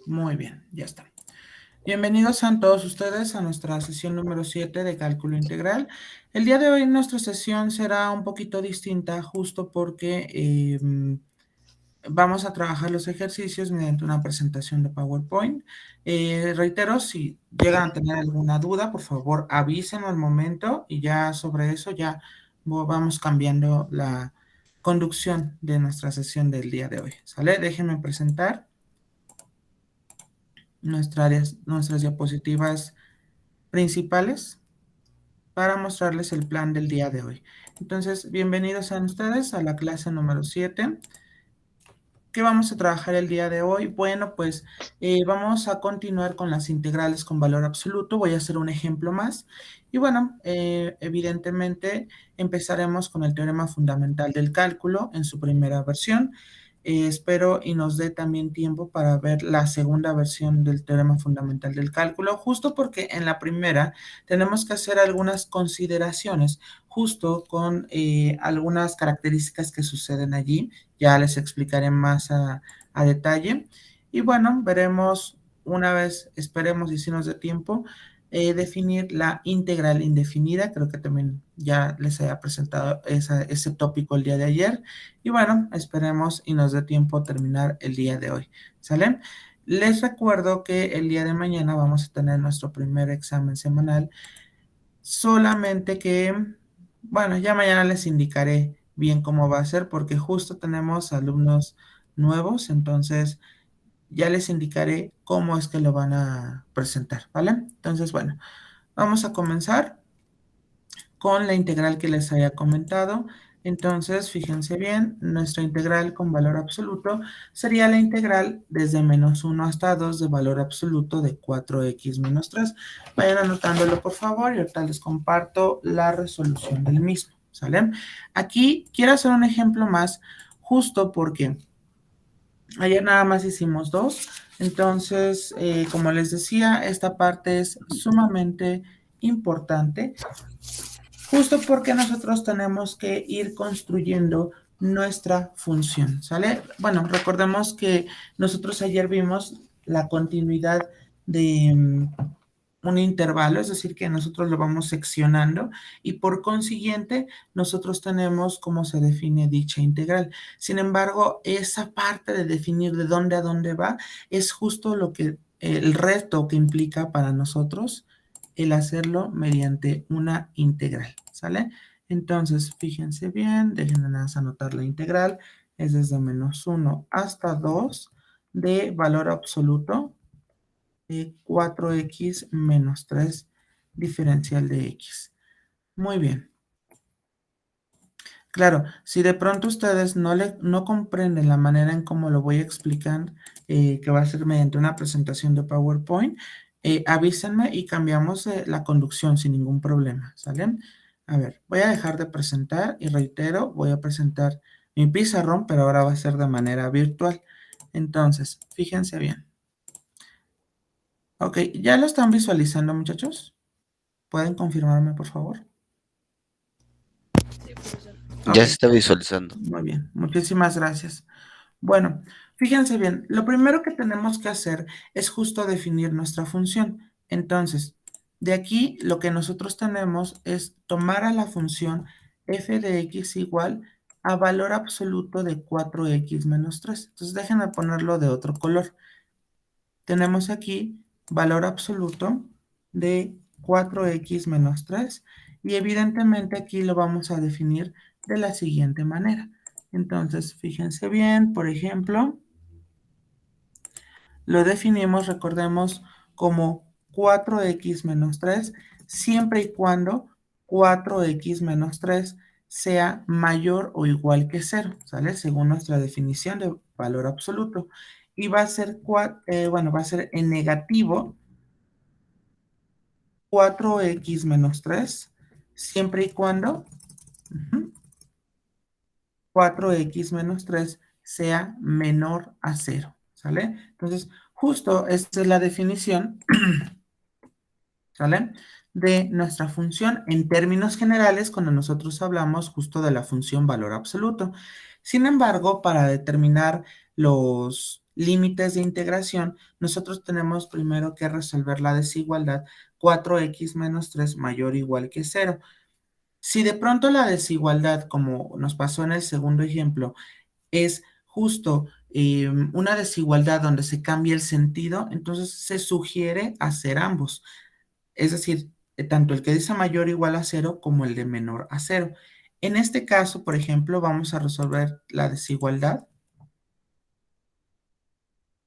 Muy bien, ya está. Bienvenidos sean todos ustedes a nuestra sesión número 7 de cálculo integral. El día de hoy nuestra sesión será un poquito distinta justo porque vamos a trabajar los ejercicios mediante una presentación de PowerPoint. Reitero, si llegan a tener alguna duda, por favor avísenme al momento y ya sobre eso ya vamos cambiando la conducción de nuestra sesión del día de hoy. ¿Sale? Déjenme presentar nuestras diapositivas principales para mostrarles el plan del día de hoy. Entonces, bienvenidos a ustedes a la clase número 7. ¿Qué vamos a trabajar el día de hoy? Bueno, pues vamos a continuar con las integrales con valor absoluto. Voy a hacer un ejemplo más. Y bueno, evidentemente empezaremos con el teorema fundamental del cálculo en su primera versión. Espero y nos dé también tiempo para ver la segunda versión del teorema fundamental del cálculo, justo porque en la primera tenemos que hacer algunas consideraciones, justo con algunas características que suceden allí. Ya les explicaré más a detalle. Y bueno, veremos una vez, esperemos y si nos dé tiempo, definir la integral indefinida. Creo que también ya les había presentado ese tópico el día de ayer. Y bueno, esperemos y nos dé tiempo terminar el día de hoy. ¿Sale? Les recuerdo que el día de mañana vamos a tener nuestro primer examen semanal. Solamente que, bueno, ya mañana les indicaré bien cómo va a ser porque justo tenemos alumnos nuevos, entonces ya les indicaré cómo es que lo van a presentar, ¿vale? Entonces, bueno, vamos a comenzar con la integral que les había comentado. Entonces, fíjense bien, nuestra integral con valor absoluto sería la integral desde -1 hasta 2 de valor absoluto de 4x menos 3. Vayan anotándolo, por favor, y ahorita les comparto la resolución del mismo, ¿sale? Aquí quiero hacer un ejemplo más, justo porque ayer nada más hicimos 2. Entonces, como les decía, esta parte es sumamente importante justo porque nosotros tenemos que ir construyendo nuestra función, ¿sale? Bueno, recordemos que nosotros ayer vimos la continuidad de un intervalo, es decir, que nosotros lo vamos seccionando y por consiguiente nosotros tenemos cómo se define dicha integral. Sin embargo, esa parte de definir de dónde a dónde va es justo lo que el reto que implica para nosotros el hacerlo mediante una integral, ¿sale? Entonces, fíjense bien, déjenme nada más anotar la integral, es desde -1 hasta 2 de valor absoluto de 4x menos 3 diferencial de x. Muy bien. Claro, si de pronto ustedes no comprenden la manera en cómo lo voy a explicar, que va a ser mediante una presentación de PowerPoint, avísenme y cambiamos la conducción sin ningún problema, ¿sale? A ver, voy a dejar de presentar y reitero, voy a presentar mi pizarrón, pero ahora va a ser de manera virtual. Entonces, fíjense bien. Ok, ¿ya lo están visualizando, muchachos? ¿Pueden confirmarme, por favor? Ya Ok, se está visualizando. muy bien, muchísimas gracias. Bueno, fíjense bien, lo primero que tenemos que hacer es justo definir nuestra función. Entonces, de aquí lo que nosotros tenemos es tomar a la función f de x igual a valor absoluto de 4x menos 3. Entonces, déjenme ponerlo de otro color. Tenemos aquí valor absoluto de 4x menos 3 y evidentemente aquí lo vamos a definir de la siguiente manera. Entonces, fíjense bien, por ejemplo, lo definimos, recordemos, como 4x menos 3, siempre y cuando 4x menos 3 sea mayor o igual que 0, ¿sale? Según nuestra definición de valor absoluto. Y va a ser, bueno, va a ser en negativo 4x menos 3, siempre y cuando 4x menos 3 sea menor a 0, ¿sale? Entonces, justo esta es la definición, ¿sale? De nuestra función en términos generales cuando nosotros hablamos justo de la función valor absoluto. Sin embargo, para determinar límites de integración, nosotros tenemos primero que resolver la desigualdad 4x menos 3 mayor o igual que 0. Si de pronto la desigualdad, como nos pasó en el segundo ejemplo, es justo una desigualdad donde se cambia el sentido, entonces se sugiere hacer ambos. Es decir, tanto el que dice mayor o igual a 0 como el de menor a 0. En este caso, por ejemplo, vamos a resolver la desigualdad.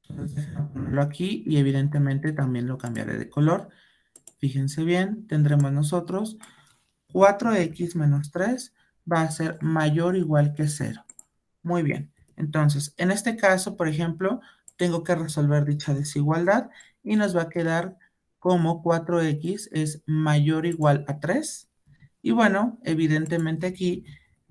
Entonces, voy a ponerlo aquí y evidentemente también lo cambiaré de color. Fíjense bien, tendremos nosotros 4x menos 3 va a ser mayor o igual que 0. Muy bien. Entonces, en este caso, por ejemplo, tengo que resolver dicha desigualdad y nos va a quedar como 4x es mayor o igual a 3. Y bueno, evidentemente aquí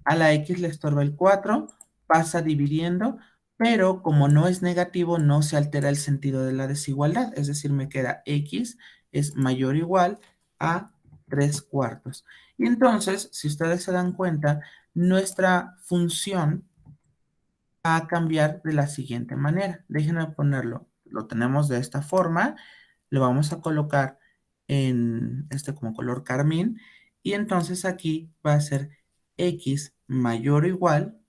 a la x le estorba el 4, pasa dividiendo, pero como no es negativo, no se altera el sentido de la desigualdad. Es decir, me queda x es mayor o igual a 3 cuartos. Y entonces, si ustedes se dan cuenta, nuestra función va a cambiar de la siguiente manera. Déjenme ponerlo. Lo tenemos de esta forma. Lo vamos a colocar en este como color carmín. Y entonces aquí va a ser x mayor o igual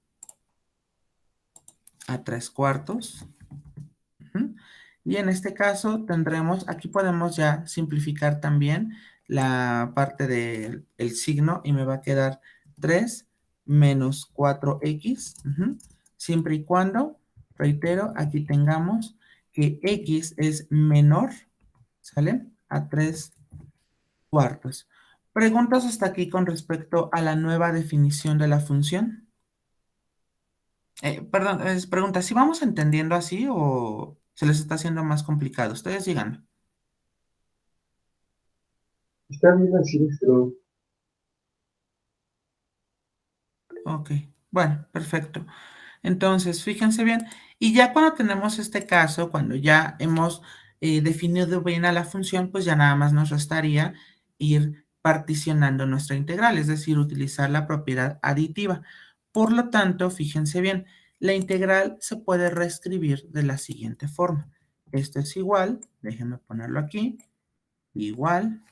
a 3 cuartos. Ujú. Y en este caso tendremos, aquí podemos ya simplificar también la parte del el signo y me va a quedar 3 menos 4x, siempre y cuando, reitero, aquí tengamos que x es menor, ¿sale? A 3 cuartos. ¿Preguntas hasta aquí con respecto a la nueva definición de la función? Perdón, pregunta, ¿si vamos entendiendo así o se les está haciendo más complicado? Ustedes digan. Está bien así, maestro. Ok, bueno, perfecto. Entonces, fíjense bien, y ya cuando tenemos este caso, cuando ya hemos definido bien a la función, pues ya nada más nos restaría ir particionando nuestra integral, es decir, utilizar la propiedad aditiva. Por lo tanto, fíjense bien, la integral se puede reescribir de la siguiente forma. Esto es igual, déjenme ponerlo aquí, igual.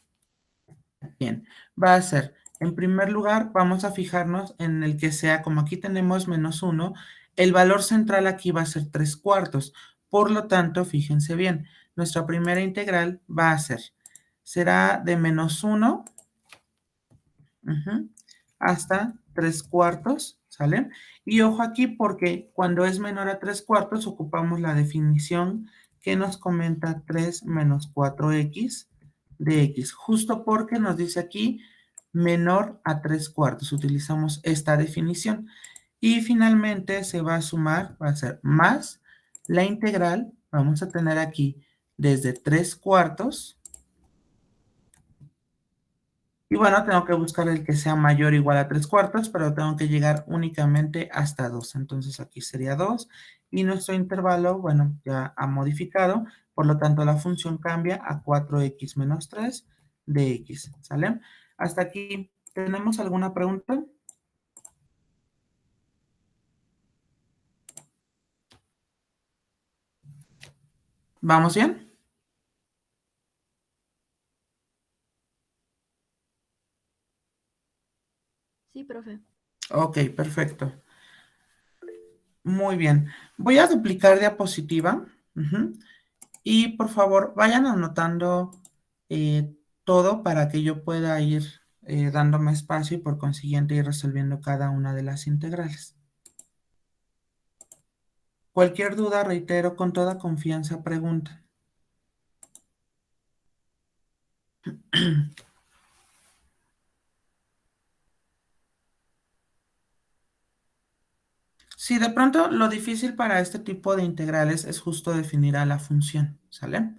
Bien, va a ser, en primer lugar, vamos a fijarnos en el que sea, como aquí tenemos menos 1, el valor central aquí va a ser 3 cuartos. Por lo tanto, fíjense bien, nuestra primera integral va a ser, será de menos 1 hasta 3 cuartos, ¿sale? Y ojo aquí porque cuando es menor a 3 cuartos ocupamos la definición que nos comenta 3 menos 4x de x, justo porque nos dice aquí menor a 3 cuartos. Utilizamos esta definición. Y finalmente se va a sumar, va a ser más la integral, vamos a tener aquí desde 3 cuartos. Y bueno, tengo que buscar el que sea mayor o igual a 3 cuartos, pero tengo que llegar únicamente hasta 2. Entonces aquí sería 2. Y nuestro intervalo, bueno, ya ha modificado. Por lo tanto, la función cambia a 4x menos 3 de x. ¿Sale? Hasta aquí, ¿tenemos alguna pregunta? ¿Vamos bien? Sí, profe. Ok, perfecto. Muy bien. Voy a duplicar diapositiva. Y por favor, vayan anotando todo para que yo pueda ir dándome espacio y por consiguiente ir resolviendo cada una de las integrales. Cualquier duda, reitero, con toda confianza, pregunta. Sí, de pronto lo difícil para este tipo de integrales es justo definir a la función, ¿sale?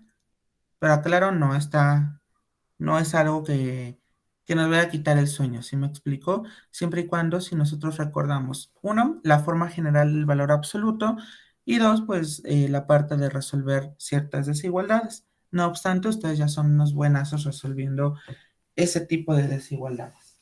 Pero aclaro, no es algo que nos vaya a quitar el sueño, ¿sí me explico? Siempre y cuando si nosotros recordamos, uno, la forma general del valor absoluto y dos, pues la parte de resolver ciertas desigualdades. No obstante, ustedes ya son unos buenazos resolviendo ese tipo de desigualdades.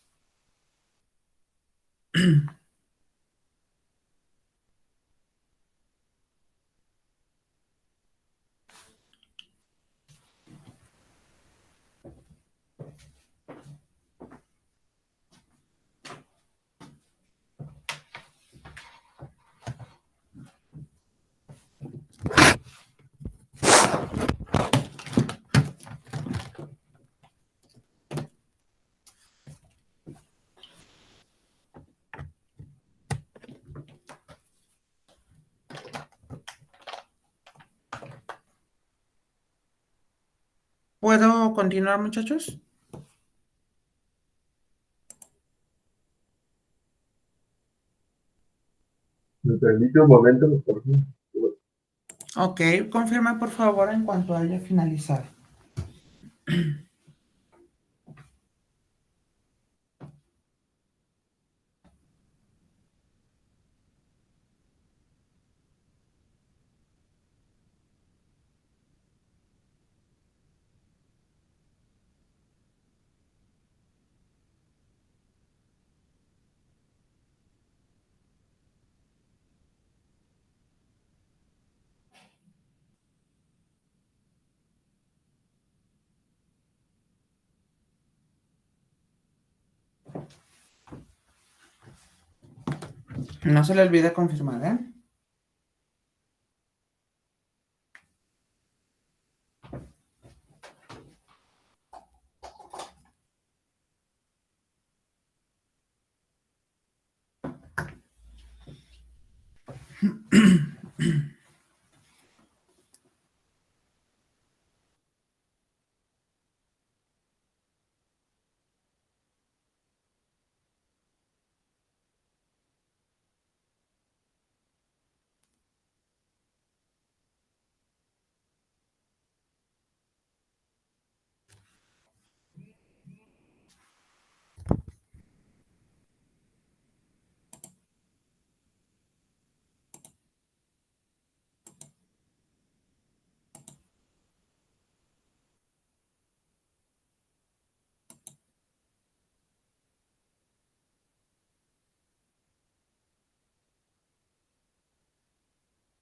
¿Puedo continuar, muchachos? ¿Me permite un momento, por favor? Ok, confirma por favor en cuanto haya finalizado. No se le olvide confirmar, ¿eh?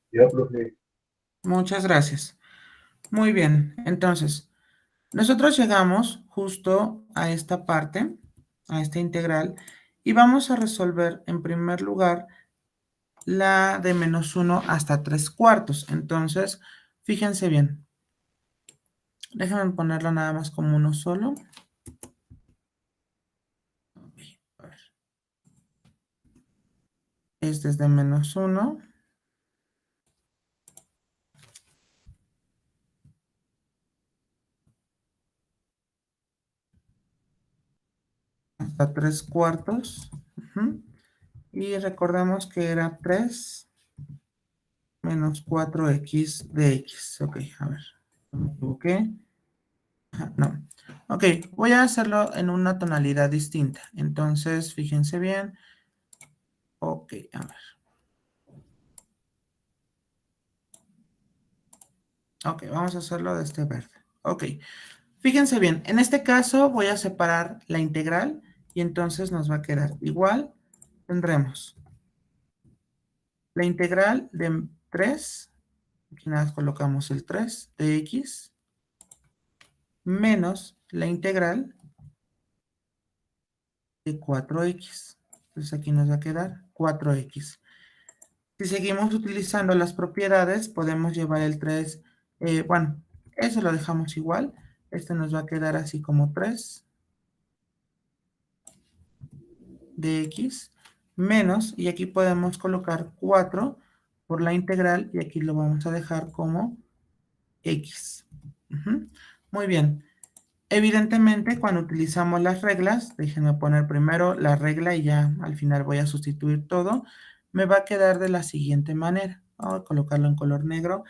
Ya, profe. Muchas gracias. Muy bien, entonces, nosotros llegamos justo a esta parte, a esta integral, y vamos a resolver en primer lugar la de -1 hasta 3/4. Entonces, fíjense bien. Déjenme ponerlo nada más como uno solo. Ok, a ver. Este es de -1 hasta 3/4. Ujú. Y recordemos que era 3 menos 4x de x. Ok, a ver. No me equivoqué. Ajá, no. Ok, voy a hacerlo en una tonalidad distinta. Entonces, fíjense bien. Ok, a ver. Ok, vamos a hacerlo de este verde. Ok, fíjense bien. En este caso voy a separar la integral y entonces nos va a quedar igual. Tendremos la integral de 3, aquí nada más colocamos el 3 de x, menos la integral de 4x. Entonces aquí nos va a quedar 4x. Si seguimos utilizando las propiedades, podemos llevar el 3, bueno, eso lo dejamos igual. Este nos va a quedar así como 3 de x menos, y aquí podemos colocar 4 por la integral, y aquí lo vamos a dejar como x. Ujú. Muy bien. Evidentemente, cuando utilizamos las reglas, déjenme poner primero la regla y ya al final voy a sustituir todo, me va a quedar de la siguiente manera. Vamos a colocarlo en color negro.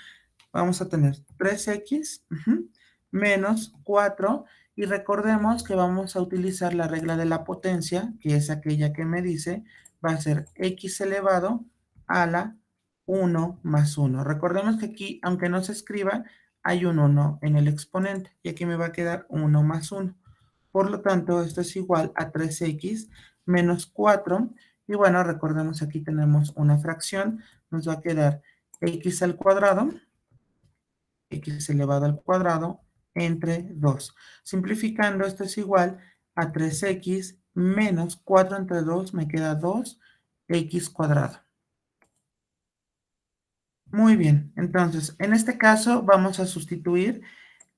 Vamos a tener 3x menos 4, y recordemos que vamos a utilizar la regla de la potencia, que es aquella que me dice, va a ser x elevado a la 1 más 1. Recordemos que aquí, aunque no se escriba, hay un 1 en el exponente, y aquí me va a quedar 1 más 1. Por lo tanto, esto es igual a 3x menos 4, y bueno, recordemos aquí tenemos una fracción, nos va a quedar x al cuadrado, x elevado al cuadrado, entre 2. Simplificando, esto es igual a 3x menos 4 entre 2, me queda 2x cuadrado. Muy bien, entonces, en este caso vamos a sustituir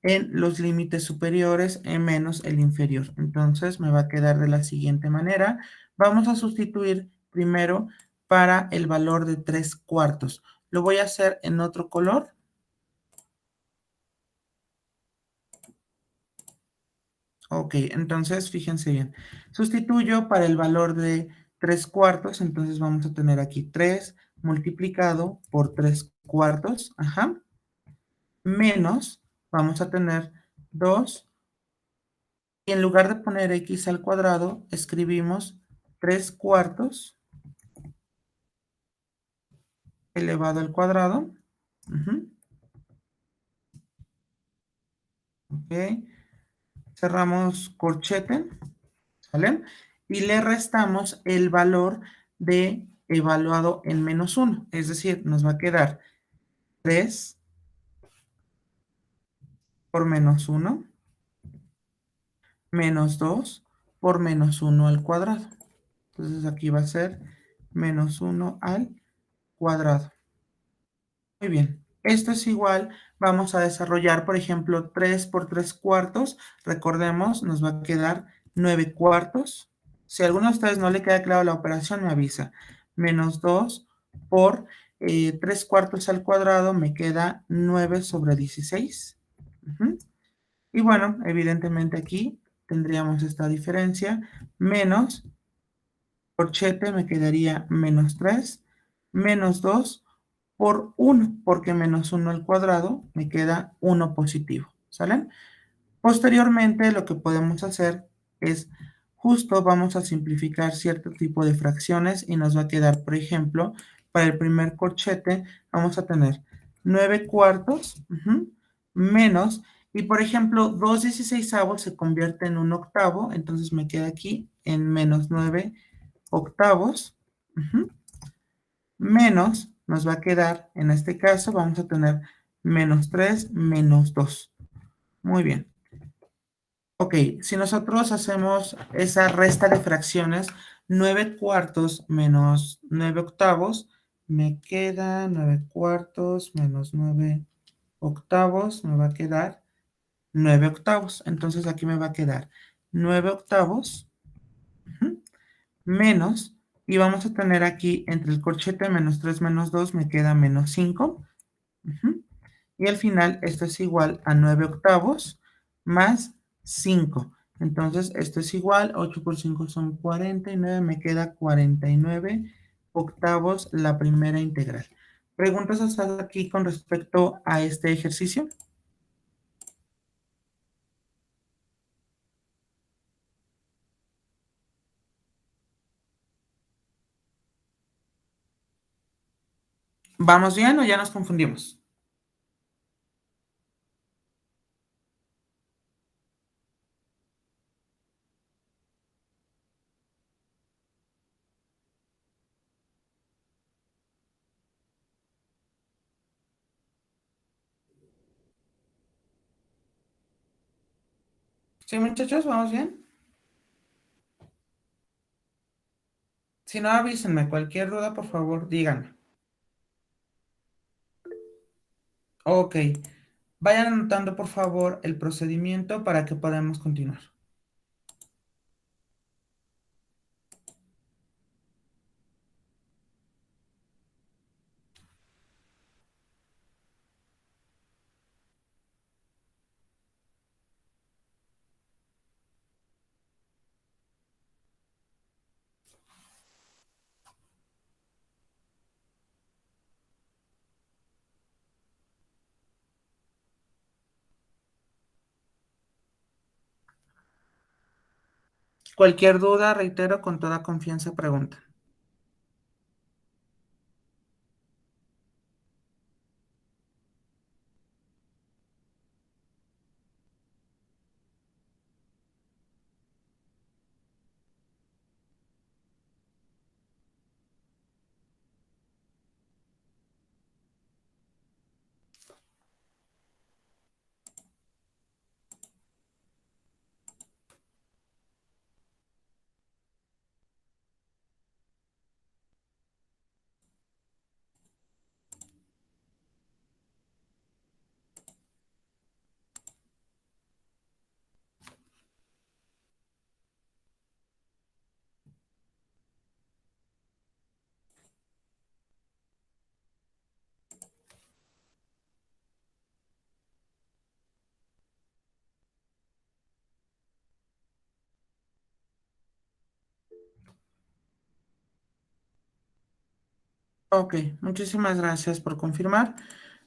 en los límites superiores en menos el inferior. Entonces, me va a quedar de la siguiente manera. Vamos a sustituir primero para el valor de 3/4. Lo voy a hacer en otro color. Ok, entonces fíjense bien. Sustituyo para el valor de 3 cuartos, entonces vamos a tener aquí 3 multiplicado por 3 cuartos, ajá, menos, vamos a tener 2, y en lugar de poner x al cuadrado, escribimos 3 cuartos elevado al cuadrado, ujú, ok, cerramos corchete, ¿sale? Y le restamos el valor de evaluado en menos uno, es decir, nos va a quedar 3 por menos uno menos 2 por menos uno al cuadrado. Entonces aquí va a ser menos uno al cuadrado. Muy bien. Esto es igual, vamos a desarrollar, por ejemplo, 3 por 3 cuartos. Recordemos, nos va a quedar 9 cuartos. Si a alguno de ustedes no le queda claro la operación, me avisa. Menos 2 por 3 cuartos al cuadrado me queda 9 sobre 16. Ujú. Y bueno, evidentemente aquí tendríamos esta diferencia. Menos, corchete me quedaría menos 3 menos 2 por uno, porque menos uno al cuadrado me queda uno positivo, ¿sale? Posteriormente, lo que podemos hacer es, justo vamos a simplificar cierto tipo de fracciones y nos va a quedar, por ejemplo, para el primer corchete, vamos a tener 9 cuartos, menos, y por ejemplo, 2/16 se convierte en un octavo, entonces me queda aquí en menos 9 octavos, menos, nos va a quedar, en este caso, vamos a tener menos 3 menos 2. Muy bien. Ok, si nosotros hacemos esa resta de fracciones, 9 cuartos menos 9 octavos, me queda 9 cuartos menos 9 octavos, me va a quedar 9 octavos. Entonces aquí me va a quedar 9 octavos menos, y vamos a tener aquí entre el corchete menos 3 menos 2, me queda menos 5. Y al final esto es igual a 9 octavos más 5. Entonces esto es igual, 8 por 5 son 49, me queda 49 octavos la primera integral. ¿Preguntas hasta aquí con respecto a este ejercicio? ¿Vamos bien o ya nos confundimos? ¿Sí, muchachos? ¿Vamos bien? Si no, avísenme. Cualquier duda, por favor, díganme. Ok. Vayan anotando, por favor, el procedimiento para que podamos continuar. Cualquier duda, reitero, con toda confianza, pregunta. Ok, muchísimas gracias por confirmar.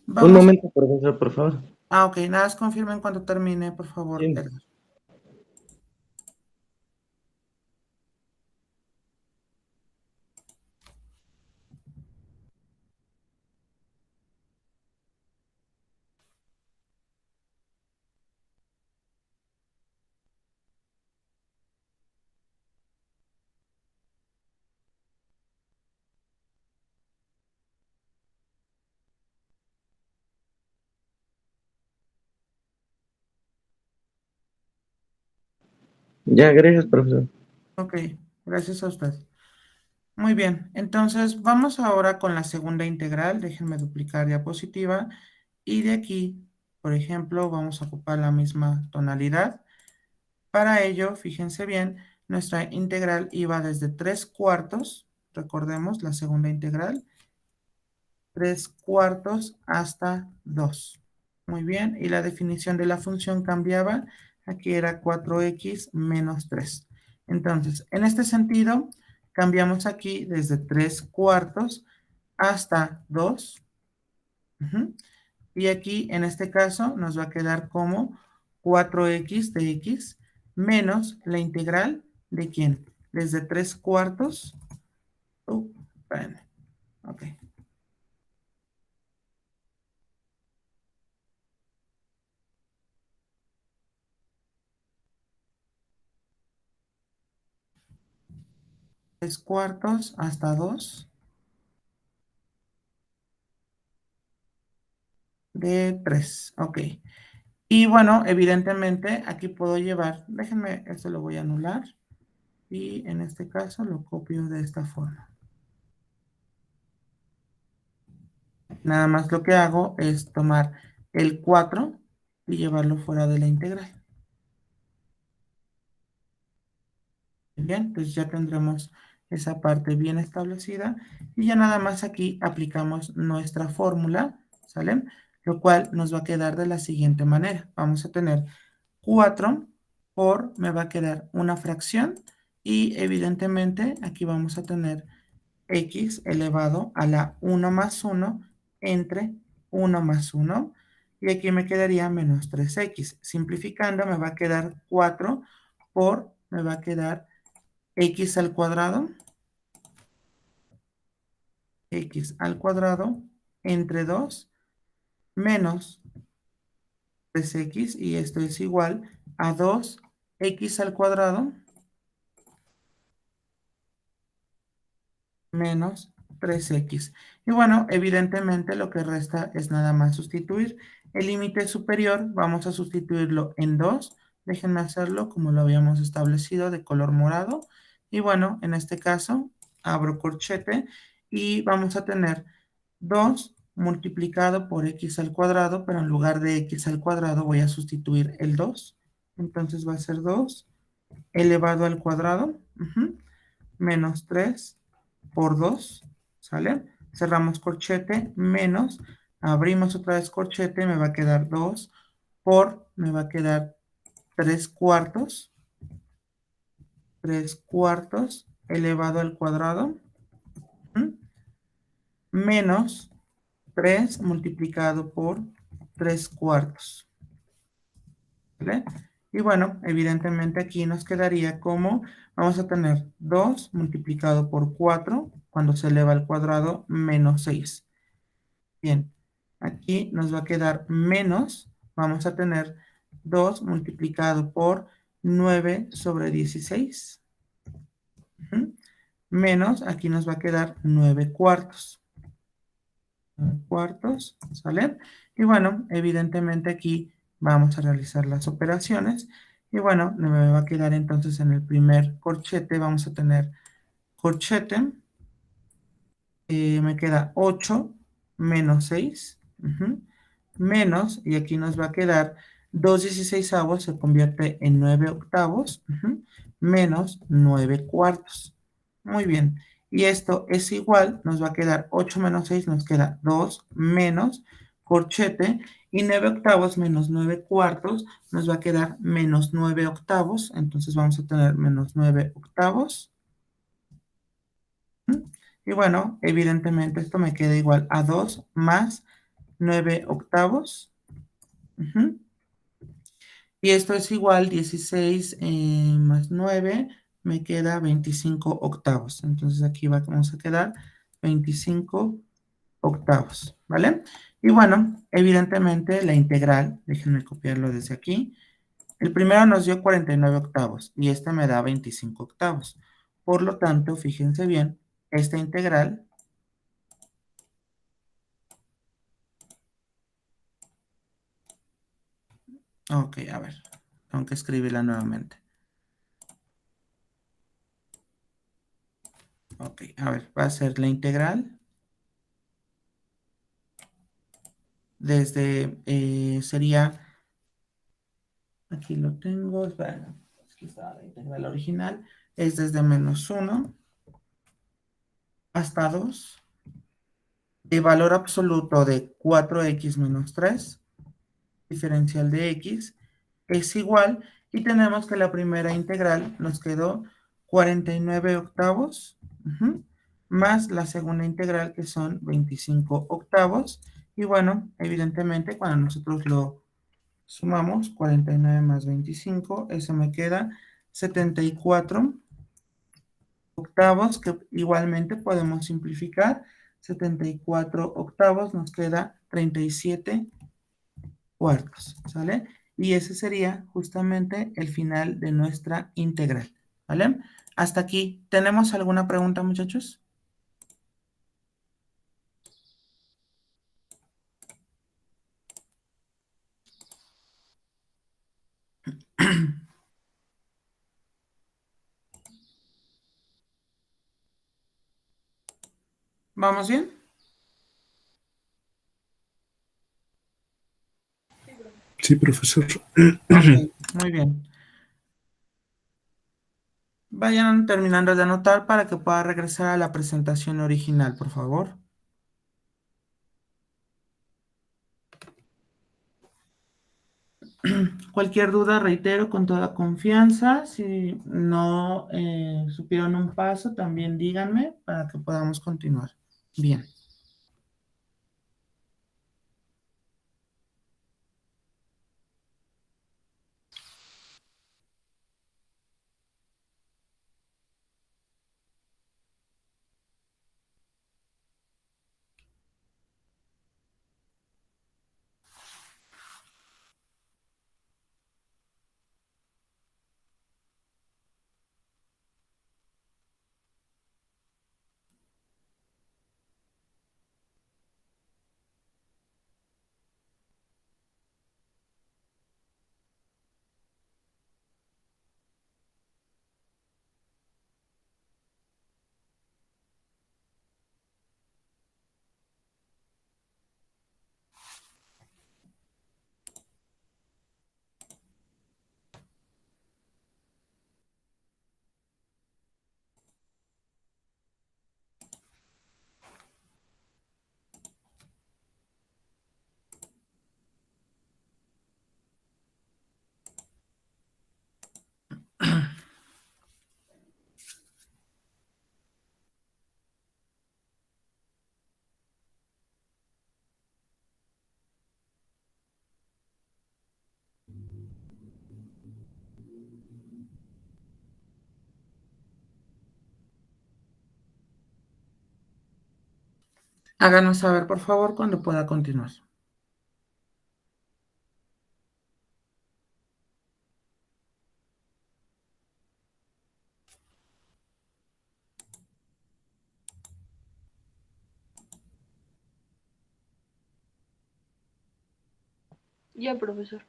Un Vamos. momento, profesor, por favor. Ok, nada más confirmen cuando termine, por favor, Sí. Edgar. Ya, gracias, profesor. Ok, gracias a usted. Muy bien, entonces vamos ahora con la segunda integral. Déjenme duplicar diapositiva. Y de aquí, por ejemplo, vamos a ocupar la misma tonalidad. Para ello, fíjense bien, nuestra integral iba desde 3 cuartos, recordemos la segunda integral, 3 cuartos hasta 2. Muy bien, y la definición de la función cambiaba. Aquí era 4x menos 3. Entonces, en este sentido, cambiamos aquí desde 3 cuartos hasta 2. Ujú. Y aquí, en este caso, nos va a quedar como 4x de x menos la integral de quién? Desde 3 cuartos. Espérame. Ok. 3 cuartos hasta 2 de 3. Ok. Y bueno, evidentemente aquí puedo llevar, déjenme, esto lo voy a anular. Y en este caso lo copio de esta forma. Nada más lo que hago es tomar el 4 y llevarlo fuera de la integral. Bien, pues ya tendremos esa parte bien establecida y ya nada más aquí aplicamos nuestra fórmula, ¿sale? Lo cual nos va a quedar de la siguiente manera. Vamos a tener 4 por, me va a quedar una fracción y evidentemente aquí vamos a tener x elevado a la 1 más 1 entre 1 más 1 y aquí me quedaría menos 3x. Simplificando me va a quedar 4 por, me va a quedar x al cuadrado entre 2 menos 3x y esto es igual a 2x al cuadrado menos 3x. Y bueno, evidentemente lo que resta es nada más sustituir. El límite superior vamos a sustituirlo en 2. Déjenme hacerlo como lo habíamos establecido de color morado. Y bueno, en este caso abro corchete y vamos a tener 2 multiplicado por x al cuadrado, pero en lugar de x al cuadrado voy a sustituir el 2. Entonces va a ser 2 elevado al cuadrado, menos 3 por 2, ¿sale? Cerramos corchete, menos, abrimos otra vez corchete, me va a quedar 2 por, me va a quedar 3 cuartos, 3 cuartos elevado al cuadrado, menos 3 multiplicado por 3 cuartos, ¿vale? Y bueno, evidentemente aquí nos quedaría como, vamos a tener 2 multiplicado por 4, cuando se eleva al cuadrado, menos 6. Bien, aquí nos va a quedar menos, vamos a tener 2 multiplicado por 9 sobre 16. Menos, aquí nos va a quedar 9 cuartos. 9 cuartos, ¿sale? Y bueno, evidentemente aquí vamos a realizar las operaciones. Y bueno, me va a quedar entonces en el primer corchete, vamos a tener corchete, me queda 8 menos 6, menos, y aquí nos va a quedar 2/16 se convierte en 9 octavos, menos 9 cuartos. Muy bien, y esto es igual, nos va a quedar 8 menos 6, nos queda 2 menos corchete, y 9 octavos menos 9 cuartos, nos va a quedar menos 9 octavos, entonces vamos a tener menos 9 octavos. Y bueno, evidentemente esto me queda igual a 2 más 9 octavos. Ujú. Y esto es igual 16 más 9, me queda 25 octavos. Entonces aquí vamos a quedar 25 octavos, ¿vale? Y bueno, evidentemente la integral, déjenme copiarlo desde aquí. El primero nos dio 49 octavos y este me da 25 octavos. Por lo tanto, fíjense bien, esta integral, ok, a ver, tengo que escribirla nuevamente. Ok, a ver, va a ser la integral desde, sería, aquí lo tengo, espera, aquí está la integral original, es desde -1 hasta 2, de valor absoluto de 4x menos 3, diferencial de x, es igual, y tenemos que la primera integral nos quedó 49 octavos, más la segunda integral que son 25 octavos, y bueno, evidentemente cuando nosotros lo sumamos, 49 más 25, eso me queda 74 octavos, que igualmente podemos simplificar. 74 octavos nos queda 37 cuartos, ¿sale? Y ese sería justamente el final de nuestra integral, ¿vale? Hasta aquí. ¿Tenemos alguna pregunta, muchachos? ¿Vamos bien? Sí, profesor. Ok, muy bien. Vayan terminando de anotar para que pueda regresar a la presentación original, por favor. Cualquier duda, reitero, con toda confianza. Si no supieron un paso, también díganme para que podamos continuar. Bien. Háganos saber, por favor, cuando pueda continuar. Ya, profesor.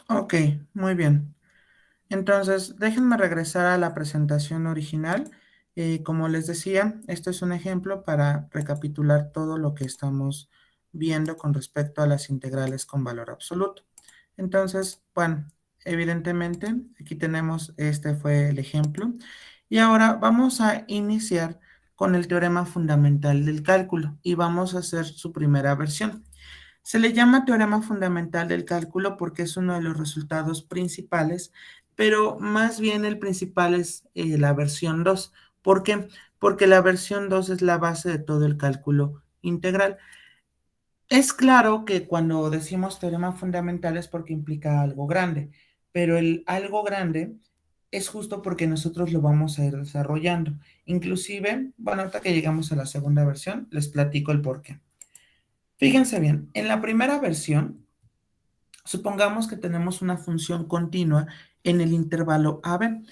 Ok, muy bien. Entonces, déjenme regresar a la presentación original. Como les decía, esto es un ejemplo para recapitular todo lo que estamos viendo con respecto a las integrales con valor absoluto. Entonces, bueno, evidentemente, aquí tenemos, este fue el ejemplo. Y ahora vamos a iniciar con el teorema fundamental del cálculo y vamos a hacer su primera versión. Se le llama teorema fundamental del cálculo porque es uno de los resultados principales, pero más bien el principal es la versión 2. ¿Por qué? porque la versión 2 es la base de todo el cálculo integral. Es claro que cuando decimos teorema fundamental es porque implica algo grande, pero el algo grande es justo porque nosotros lo vamos a ir desarrollando. Inclusive, bueno, ahorita que llegamos a la segunda versión, les platico el porqué. Fíjense bien, en la primera versión, supongamos que tenemos una función continua en el intervalo AB.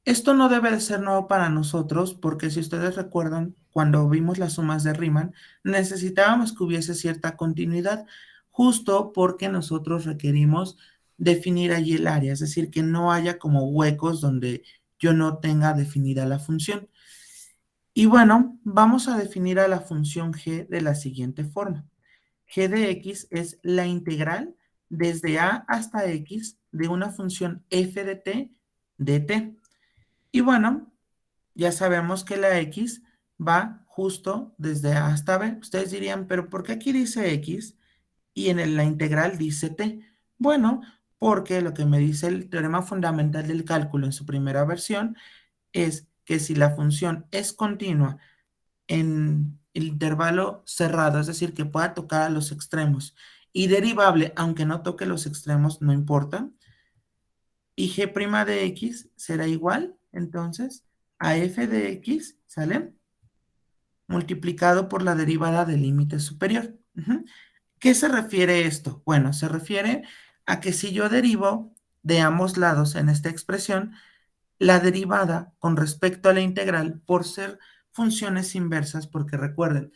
Esto no debe de ser nuevo para nosotros porque si ustedes recuerdan, cuando vimos las sumas de Riemann, necesitábamos que hubiese cierta continuidad, justo porque nosotros requerimos definir allí el área, es decir, que no haya como huecos donde yo no tenga definida la función. Y bueno, vamos a definir a la función g de la siguiente forma. G de x es la integral desde a hasta x de una función f de t de t. Y bueno, ya sabemos que la x va justo desde a hasta b. Ustedes dirían, pero ¿por qué aquí dice x y en la integral dice t? Bueno, porque lo que me dice el teorema fundamental del cálculo en su primera versión es que si la función es continua en el intervalo cerrado, es decir, que pueda tocar a los extremos, y derivable, aunque no toque los extremos, no importa, y g' de x será igual, entonces, a f de x, ¿sale? Multiplicado por la derivada del límite superior. ¿Qué se refiere esto? Bueno, se refiere a que si yo derivo de ambos lados en esta expresión, la derivada con respecto a la integral por ser funciones inversas, porque recuerden,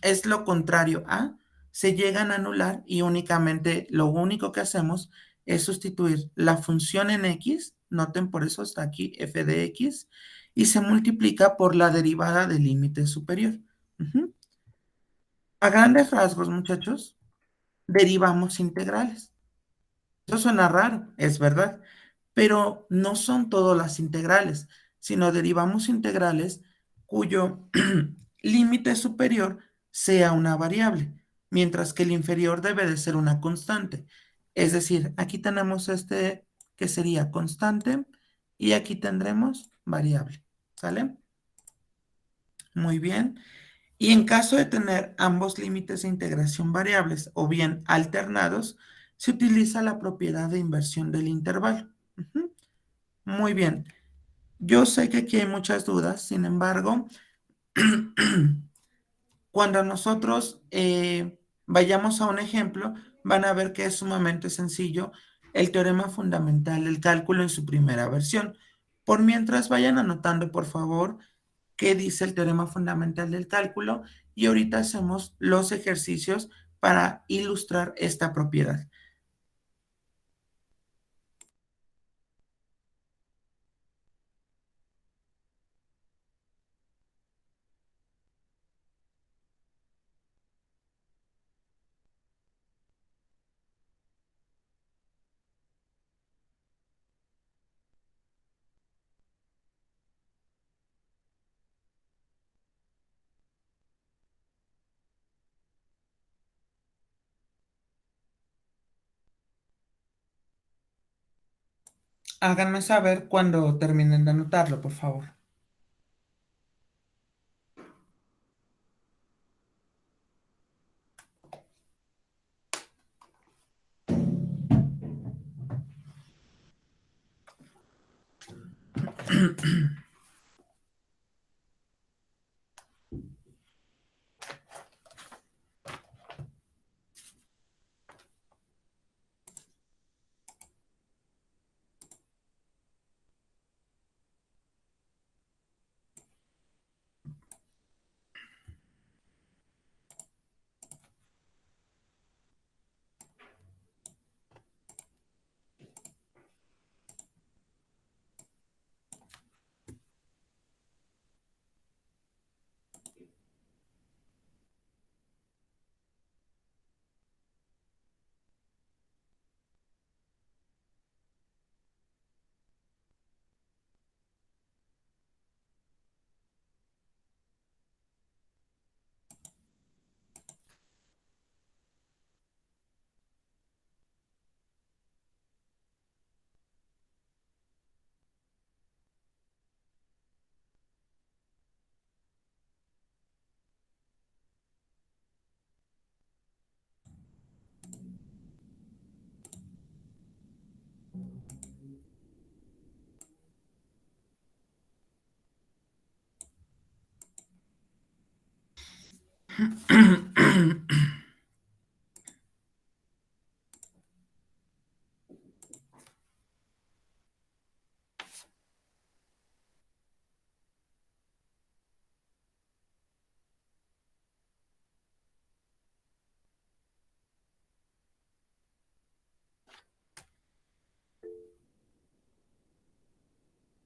es lo contrario a, se llegan a anular y únicamente lo único que hacemos es sustituir la función en x, noten por eso está aquí f de x, y se multiplica por la derivada del límite superior. Ujú. A grandes rasgos, muchachos, derivamos integrales. Eso suena raro, es verdad, pero no son todas las integrales, sino derivamos integrales cuyo límite superior sea una variable, mientras que el inferior debe de ser una constante. Es decir, aquí tenemos este que sería constante y aquí tendremos variable. ¿Sale? Muy bien. Y en caso de tener ambos límites de integración variables o bien alternados, se utiliza la propiedad de inversión del intervalo. Ujú. Muy bien. Yo sé que aquí hay muchas dudas, sin embargo, cuando nosotros vayamos a un ejemplo, van a ver que es sumamente sencillo el teorema fundamental del cálculo en su primera versión. Por mientras, vayan anotando, por favor, qué dice el teorema fundamental del cálculo y ahorita hacemos los ejercicios para ilustrar esta propiedad. Háganme saber cuando terminen de anotarlo, por favor.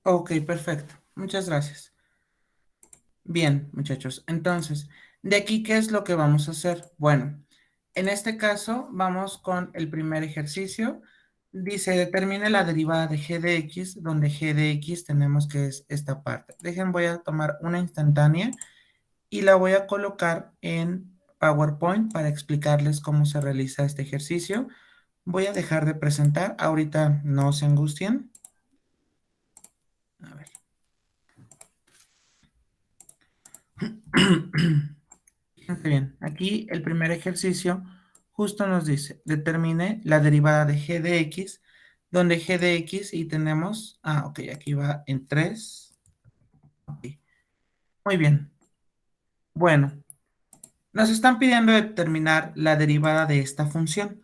Ok, perfecto. Muchas gracias. Bien, muchachos. Entonces, de aquí, ¿qué es lo que vamos a hacer? Bueno, en este caso, vamos con el primer ejercicio. Dice, determine la derivada de g de x, donde g de x tenemos que es esta parte. Voy a tomar una instantánea y la voy a colocar en PowerPoint para explicarles cómo se realiza este ejercicio. Voy a dejar de presentar. Ahorita no se angustien. A ver. Fíjense bien, aquí el primer ejercicio justo nos dice, determine la derivada de g de x, donde g de x y tenemos, ok, aquí va en 3. Okay. Muy bien. Bueno, nos están pidiendo determinar la derivada de esta función.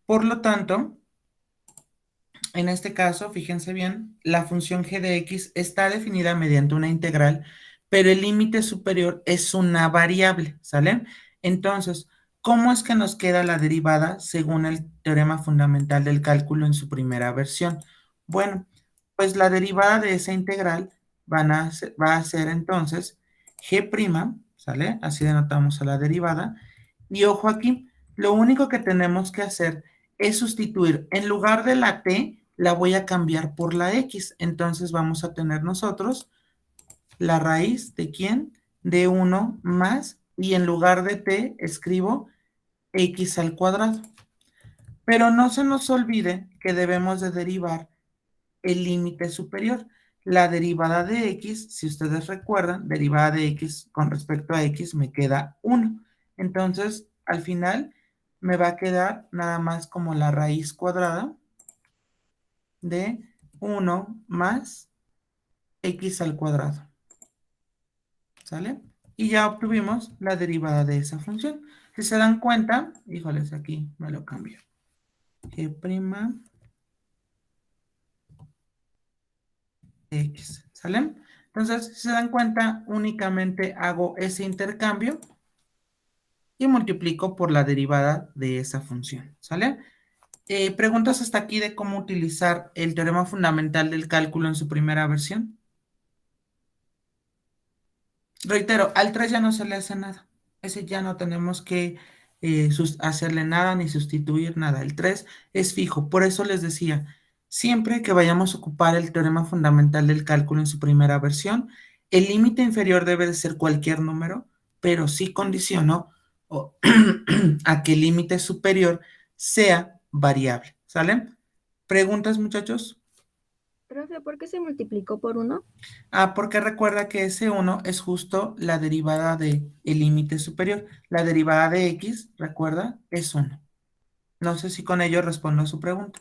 Por lo tanto, en este caso, fíjense bien, la función g de x está definida mediante una integral, pero el límite superior es una variable, ¿sale? Entonces, ¿cómo es que nos queda la derivada según el teorema fundamental del cálculo en su primera versión? Bueno, pues la derivada de esa integral va a ser entonces g', ¿sale? Así denotamos a la derivada. Y ojo aquí, lo único que tenemos que hacer es sustituir, en lugar de la t, la voy a cambiar por la x. Entonces vamos a tener nosotros la raíz de ¿quién? De 1 más, y en lugar de t escribo x al cuadrado. Pero no se nos olvide que debemos de derivar el límite superior. La derivada de x, si ustedes recuerdan, derivada de x con respecto a x me queda 1. Entonces, al final me va a quedar nada más como la raíz cuadrada de 1 más x al cuadrado. ¿Sale? Y ya obtuvimos la derivada de esa función. Si se dan cuenta, híjoles, aquí me lo cambio. G' x, ¿sale? Entonces, si se dan cuenta, únicamente hago ese intercambio y multiplico por la derivada de esa función, ¿sale? ¿Preguntas hasta aquí de cómo utilizar el teorema fundamental del cálculo en su primera versión? Reitero, al 3 ya no se le hace nada. Ese ya no tenemos que hacerle nada ni sustituir nada. El 3 es fijo. Por eso les decía, siempre que vayamos a ocupar el teorema fundamental del cálculo en su primera versión, el límite inferior debe de ser cualquier número, pero sí condiciono a que el límite superior sea variable. ¿Sale? ¿Preguntas, muchachos? Profe, ¿por qué se multiplicó por 1? Porque recuerda que ese 1 es justo la derivada del límite superior. La derivada de x, recuerda, es 1. No sé si con ello respondo a su pregunta.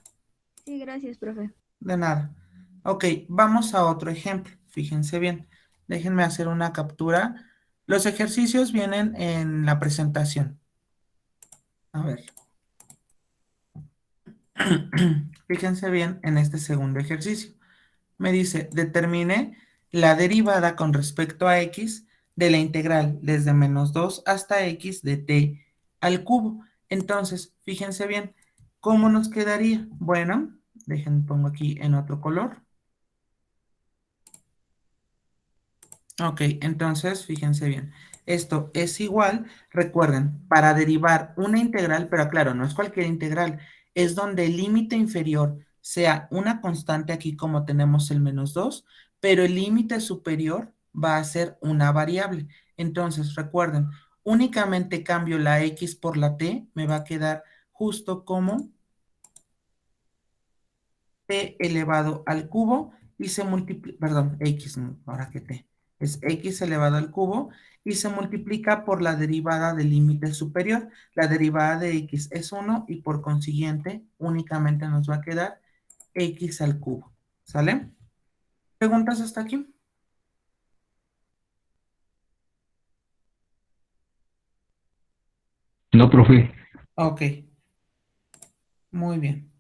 Sí, gracias, profe. De nada. Ok, vamos a otro ejemplo. Fíjense bien. Déjenme hacer una captura. Los ejercicios vienen en la presentación. A ver. Fíjense bien en este segundo ejercicio. Me dice, determine la derivada con respecto a x de la integral desde -2 hasta x de t al cubo. Entonces, fíjense bien, ¿cómo nos quedaría? Bueno, pongo aquí en otro color. Ok, entonces, fíjense bien. Esto es igual, recuerden, para derivar una integral, pero claro, no es cualquier integral, es donde el límite inferior sea una constante aquí como tenemos el -2, pero el límite superior va a ser una variable. Entonces, recuerden, únicamente cambio la x por la t, me va a quedar justo como t elevado al cubo y se multiplica, perdón, x, ahora que t, es x elevado al cubo y se multiplica por la derivada del límite superior. La derivada de x es 1 y por consiguiente únicamente nos va a quedar x al cubo. ¿Sale? ¿Preguntas hasta aquí? No, profe. Ok, muy bien.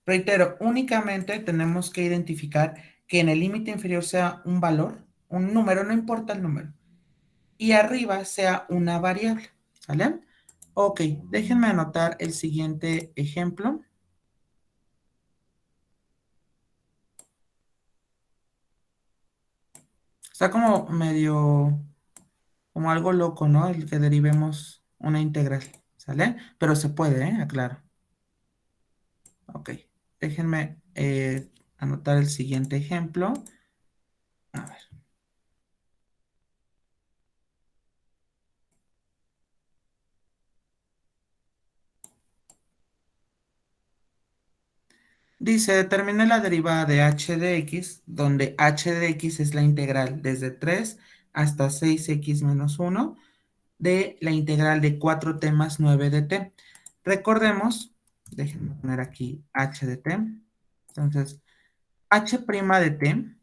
Reitero, únicamente tenemos que identificar que en el límite inferior sea un valor, un número, no importa el número, y arriba sea una variable, ¿sale? Ok, déjenme anotar el siguiente ejemplo. Está como medio, como algo loco, ¿no? El que derivemos una integral, ¿sale? Pero se puede, ¿eh? Aclaro. Ok, déjenme anotar el siguiente ejemplo. A ver. Dice, determine la derivada de h de x, donde h de x es la integral desde 3 hasta 6x menos 1 de la integral de 4t más 9 de t. Recordemos, déjenme poner aquí h de t. Entonces, h' de t,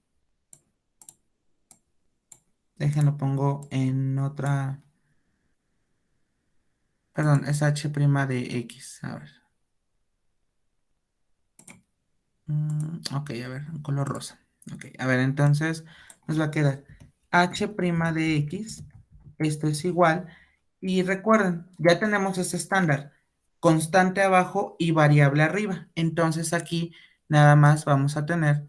déjenlo pongo en otra, perdón, es h' de x. A ver. Ok, a ver, en color rosa. Ok, a ver, entonces nos va a quedar h' de x, esto es igual, y recuerden, ya tenemos ese estándar, constante abajo y variable arriba. Entonces aquí nada más vamos a tener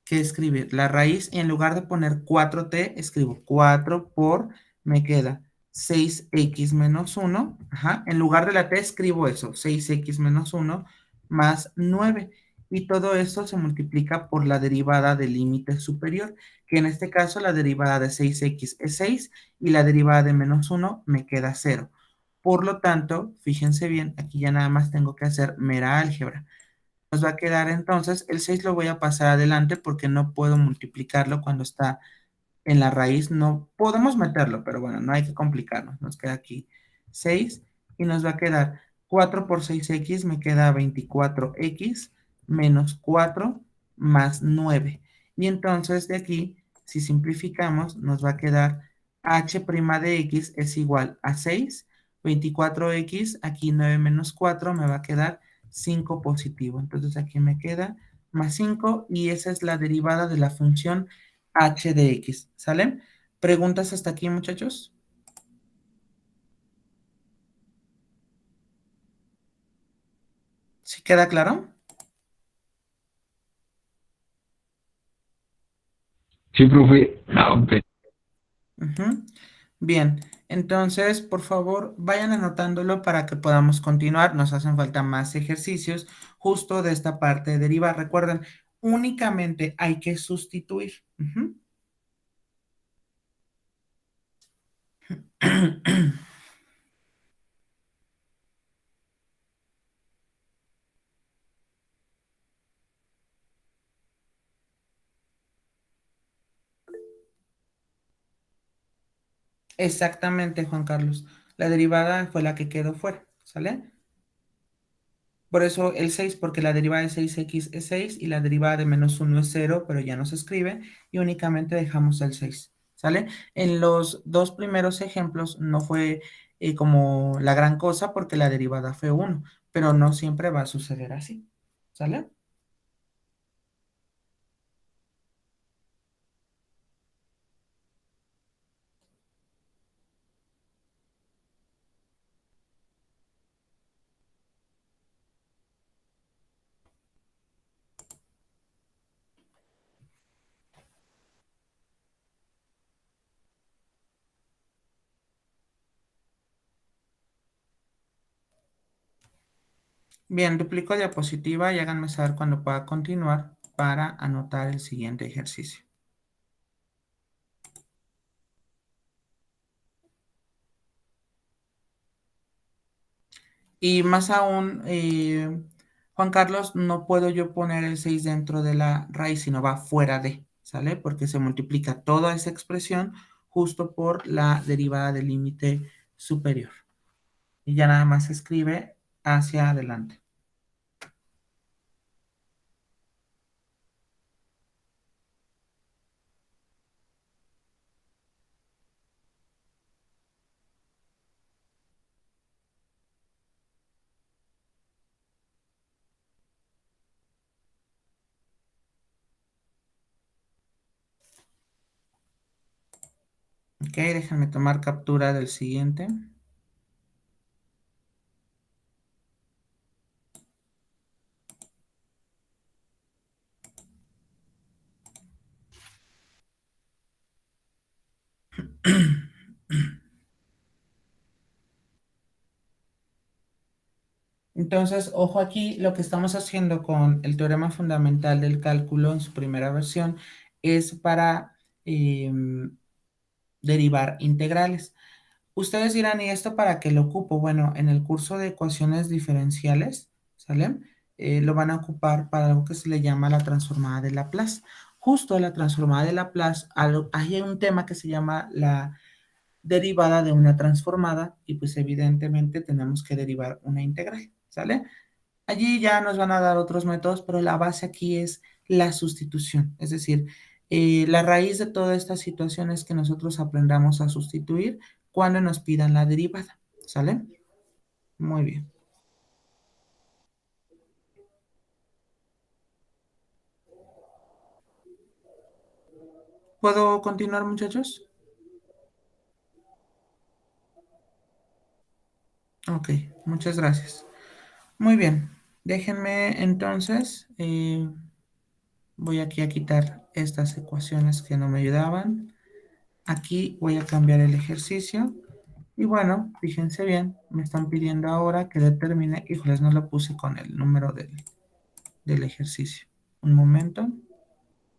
que escribir la raíz y en lugar de poner 4t, escribo 4 por, me queda 6x menos 1. Ajá, en lugar de la t escribo eso, 6x menos 1 más 9. Y todo esto se multiplica por la derivada del límite superior, que en este caso la derivada de 6x es 6 y la derivada de menos 1 me queda 0. Por lo tanto, fíjense bien, aquí ya nada más tengo que hacer mera álgebra. Nos va a quedar entonces, el 6 lo voy a pasar adelante porque no puedo multiplicarlo cuando está en la raíz. No podemos meterlo, pero bueno, no hay que complicarnos. Nos queda aquí 6 y nos va a quedar 4 por 6x, me queda 24x menos 4 más 9. Y entonces de aquí, si simplificamos, nos va a quedar h' de x es igual a 6, 24x, aquí 9 menos 4 me va a quedar 5 positivo. Entonces aquí me queda más 5 y esa es la derivada de la función h de x. ¿Sale? ¿Preguntas hasta aquí, muchachos? ¿Sí queda claro? Sí, profe. No, Ujú. Bien, entonces, por favor, vayan anotándolo para que podamos continuar. Nos hacen falta más ejercicios justo de esta parte de derivar. Recuerden, únicamente hay que sustituir. Ujú. Exactamente, Juan Carlos. La derivada fue la que quedó fuera, ¿sale? Por eso el 6, porque la derivada de 6x es 6 y la derivada de menos 1 es 0, pero ya no se escribe y únicamente dejamos el 6, ¿sale? En los dos primeros ejemplos no fue como la gran cosa porque la derivada fue 1, pero no siempre va a suceder así, ¿sale? Bien, duplico diapositiva y háganme saber cuando pueda continuar para anotar el siguiente ejercicio. Y más aún, Juan Carlos, no puedo yo poner el 6 dentro de la raíz, sino va fuera de, ¿sale? Porque se multiplica toda esa expresión justo por la derivada del límite superior. Y ya nada más se escribe hacia adelante. Ok, déjenme tomar captura del siguiente. Entonces, ojo aquí, lo que estamos haciendo con el teorema fundamental del cálculo en su primera versión es para derivar integrales. Ustedes dirán, ¿y esto para qué lo ocupo? Bueno, en el curso de ecuaciones diferenciales, ¿sale? Lo van a ocupar para algo que se le llama la transformada de Laplace. Justo la transformada de Laplace, hay un tema que se llama la derivada de una transformada y pues evidentemente tenemos que derivar una integral, ¿sale? Allí ya nos van a dar otros métodos, pero la base aquí es la sustitución, es decir, la raíz de toda esta situación es que nosotros aprendamos a sustituir cuando nos pidan la derivada, ¿sale? Muy bien. ¿Puedo continuar, muchachos? Ok, muchas gracias. Muy bien, déjenme entonces, voy aquí a quitar estas ecuaciones que no me ayudaban. Aquí voy a cambiar el ejercicio. Y bueno, fíjense bien, me están pidiendo ahora que determine, híjoles, no lo puse con el número del ejercicio. Un momento.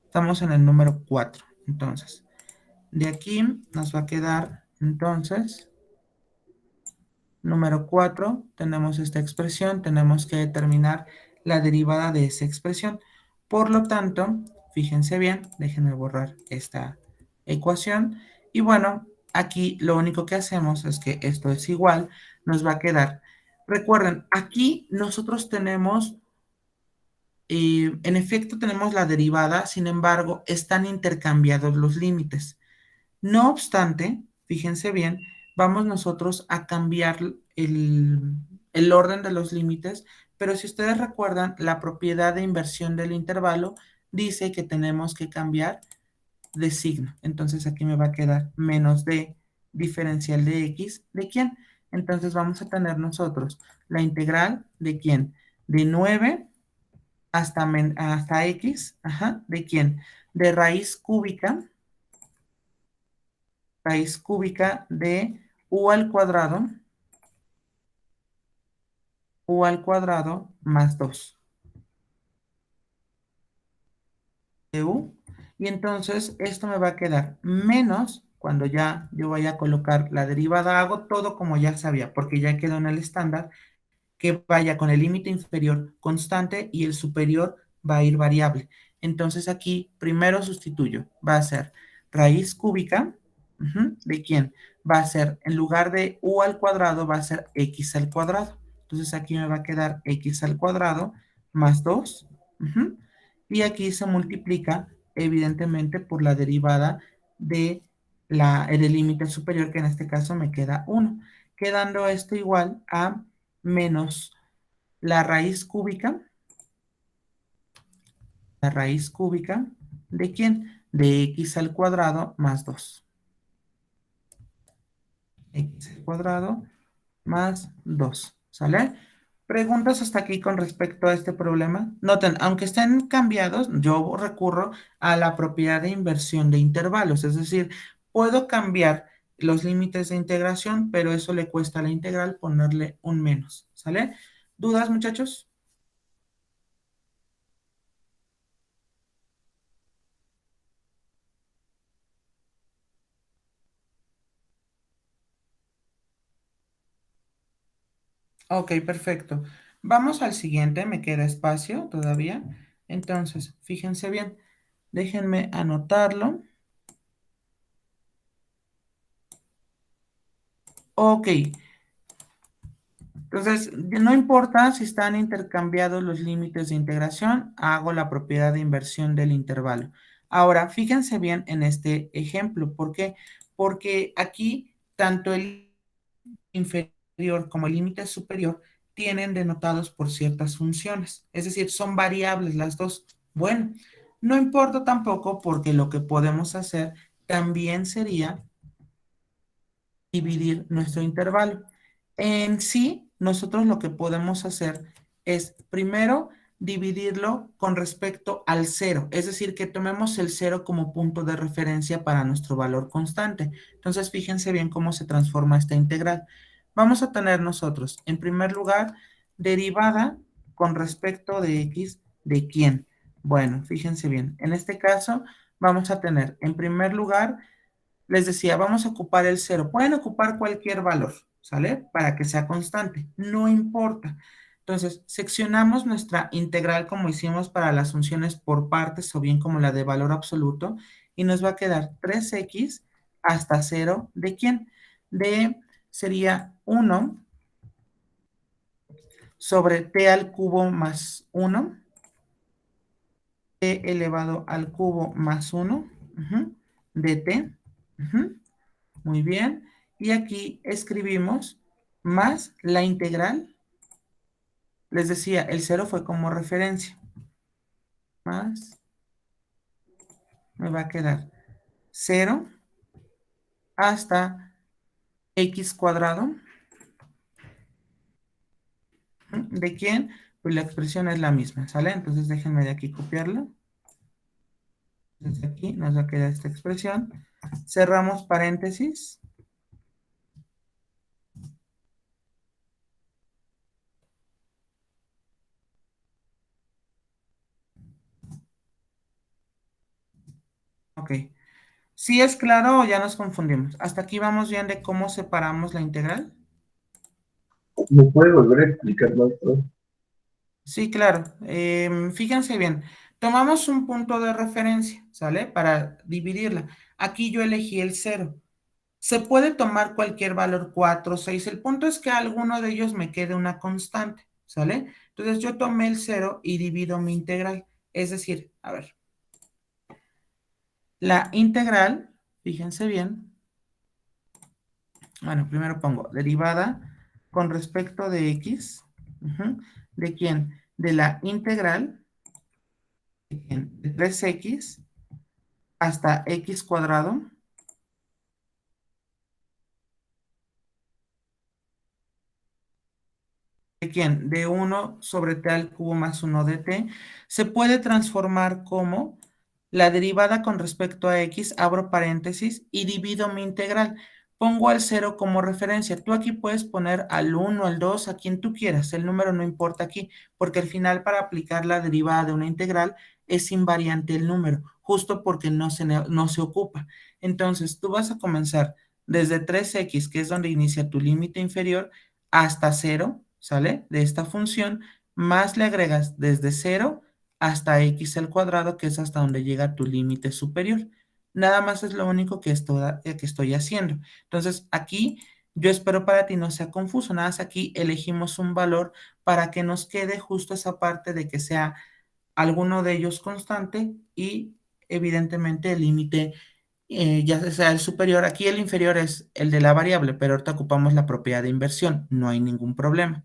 Estamos en el número 4. Entonces, de aquí nos va a quedar, entonces, número 4, tenemos esta expresión, tenemos que determinar la derivada de esa expresión. Por lo tanto, fíjense bien, déjenme borrar esta ecuación. Y bueno, aquí lo único que hacemos es que esto es igual, nos va a quedar. Recuerden, aquí nosotros tenemos, en efecto tenemos la derivada, sin embargo, están intercambiados los límites. No obstante, fíjense bien, vamos nosotros a cambiar el orden de los límites, pero si ustedes recuerdan, la propiedad de inversión del intervalo dice que tenemos que cambiar de signo. Entonces aquí me va a quedar menos d diferencial de x. ¿De quién? Entonces vamos a tener nosotros la integral de quién? De 9 hasta x. Ajá. ¿De quién? De raíz cúbica de u al cuadrado más 2 de u. Y entonces esto me va a quedar menos, cuando ya yo vaya a colocar la derivada, hago todo como ya sabía, porque ya quedó en el estándar, que vaya con el límite inferior constante y el superior va a ir variable. Entonces aquí primero sustituyo, va a ser raíz cúbica, ¿de quién? Va a ser, en lugar de u al cuadrado, va a ser x al cuadrado. Entonces aquí me va a quedar x al cuadrado más 2, y aquí se multiplica evidentemente por la derivada del límite superior, que en este caso me queda 1, quedando esto igual a menos la raíz cúbica, ¿de quién? De x al cuadrado más 2. X al cuadrado más 2, ¿sale? ¿Preguntas hasta aquí con respecto a este problema? Noten, aunque estén cambiados, yo recurro a la propiedad de inversión de intervalos, es decir, puedo cambiar los límites de integración, pero eso le cuesta a la integral ponerle un menos, ¿sale? ¿Dudas, muchachos? Ok, perfecto. Vamos al siguiente, me queda espacio todavía. Entonces, fíjense bien, déjenme anotarlo. Ok, entonces no importa si están intercambiados los límites de integración, hago la propiedad de inversión del intervalo. Ahora, fíjense bien en este ejemplo. ¿Por qué? Porque aquí tanto el inferior como el límite superior tienen denotados por ciertas funciones, es decir, son variables las dos. Bueno, no importa tampoco porque lo que podemos hacer también sería dividir nuestro intervalo. En sí, nosotros lo que podemos hacer es primero dividirlo con respecto al cero, es decir, que tomemos el cero como punto de referencia para nuestro valor constante. Entonces, fíjense bien cómo se transforma esta integral. Vamos a tener nosotros, en primer lugar, derivada con respecto de x de quién. Bueno, fíjense bien, en este caso vamos a tener, en primer lugar, les decía, vamos a ocupar el cero. Pueden ocupar cualquier valor, ¿sale? Para que sea constante, no importa. Entonces, seccionamos nuestra integral como hicimos para las funciones por partes o bien como la de valor absoluto y nos va a quedar 3x hasta 0 ¿de quién? De sería 1 sobre t al cubo más 1, t elevado al cubo más 1, de t. Muy bien. Y aquí escribimos más la integral. Les decía, el 0 fue como referencia. Más, me va a quedar 0 hasta x cuadrado. ¿De quién? Pues la expresión es la misma, ¿sale? Entonces déjenme de aquí copiarlo. Desde aquí nos va a quedar esta expresión. Cerramos paréntesis. Ok. ¿Sí es claro o ya nos confundimos? Hasta aquí vamos bien de cómo separamos la integral. ¿Me puede volver a explicar más, profe? Sí, claro. Fíjense bien. Tomamos un punto de referencia, ¿sale? Para dividirla. Aquí yo elegí el cero. Se puede tomar cualquier valor 4, 6. El punto es que alguno de ellos me quede una constante, ¿sale? Entonces yo tomé el cero y divido mi integral. Es decir, a ver. La integral, fíjense bien. Bueno, primero pongo derivada con respecto de x. ¿De quién? De la integral de 3x hasta x cuadrado. ¿De quién? De 1 sobre t al cubo más 1 de t. Se puede transformar como la derivada con respecto a x, abro paréntesis y divido mi integral. Pongo al 0 como referencia. Tú aquí puedes poner al 1, al 2, a quien tú quieras. El número no importa aquí, porque al final para aplicar la derivada de una integral es invariante el número, justo porque no se ocupa. Entonces, tú vas a comenzar desde 3x, que es donde inicia tu límite inferior, hasta 0, ¿sale? De esta función, más le agregas desde 0 hasta x al cuadrado, que es hasta donde llega tu límite superior. Nada más es lo único que estoy haciendo. Entonces, aquí yo espero para ti no sea confuso. Nada más aquí elegimos un valor para que nos quede justo esa parte de que sea alguno de ellos constante y evidentemente el límite ya sea el superior. Aquí el inferior es el de la variable, pero ahorita ocupamos la propiedad de inversión. No hay ningún problema.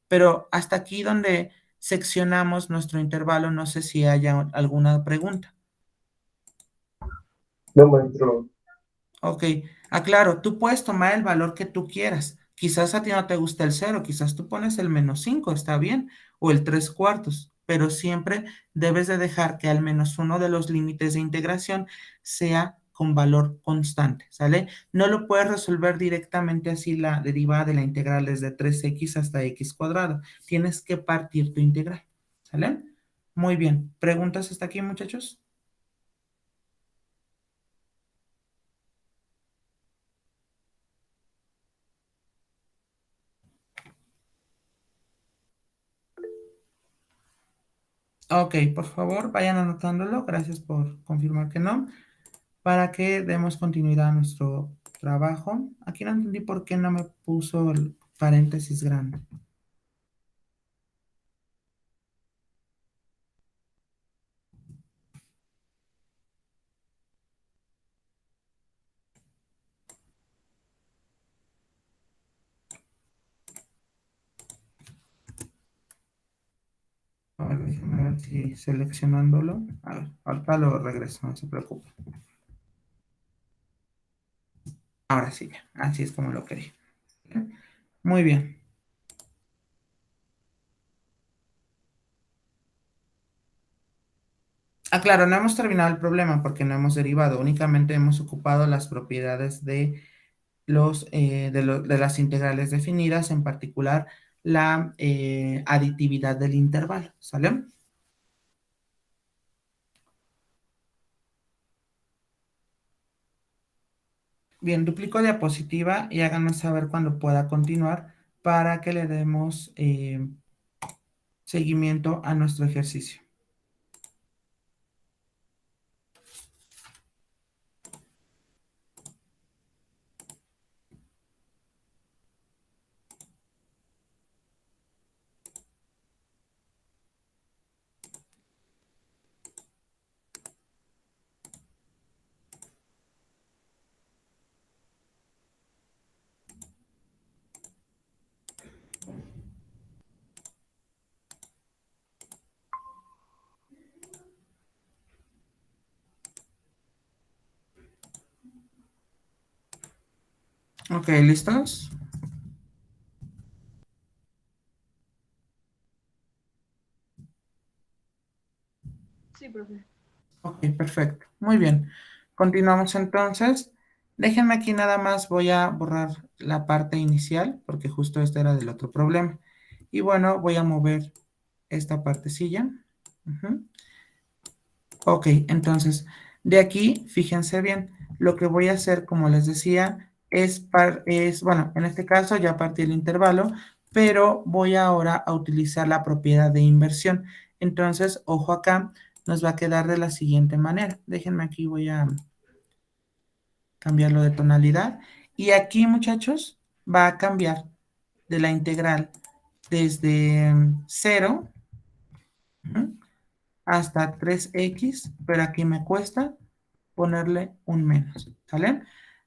Pero hasta aquí donde seccionamos nuestro intervalo, no sé si haya alguna pregunta. No, maestro. Ok, aclaro, tú puedes tomar el valor que tú quieras. Quizás a ti no te gusta el cero, quizás tú pones el -5, está bien, o el 3/4, pero siempre debes de dejar que al menos uno de los límites de integración sea con valor constante, ¿sale? No lo puedes resolver directamente así la derivada de la integral desde 3x hasta x cuadrado. Tienes que partir tu integral, ¿sale? Muy bien. ¿Preguntas hasta aquí, muchachos? Ok, por favor, vayan anotándolo. Gracias por confirmar que no. Para que demos continuidad a nuestro trabajo. Aquí no entendí por qué no me puso el paréntesis grande. A ver, déjenme ver si seleccionándolo. A ver, ahorita lo regreso, no se preocupe. Ahora sí, ya. Así es como lo quería. Muy bien. Ah, claro, no hemos terminado el problema porque no hemos derivado, únicamente hemos ocupado las propiedades de de las integrales definidas, en particular la aditividad del intervalo, ¿sale? Bien, duplico diapositiva y háganme saber cuando pueda continuar para que le demos seguimiento a nuestro ejercicio. Ok, ¿listos? Sí, profe. Ok, perfecto. Muy bien. Continuamos entonces. Déjenme aquí nada más, voy a borrar la parte inicial, porque justo este era del otro problema. Y bueno, voy a mover esta partecilla. Ujú. Ok, entonces, de aquí, fíjense bien, lo que voy a hacer, como les decía, bueno, en este caso ya partí el intervalo, pero voy ahora a utilizar la propiedad de inversión. Entonces, ojo acá, nos va a quedar de la siguiente manera. Déjenme aquí, voy a cambiarlo de tonalidad. Y aquí, muchachos, va a cambiar de la integral desde 0 hasta 3x, pero aquí me cuesta ponerle un menos, ¿sale?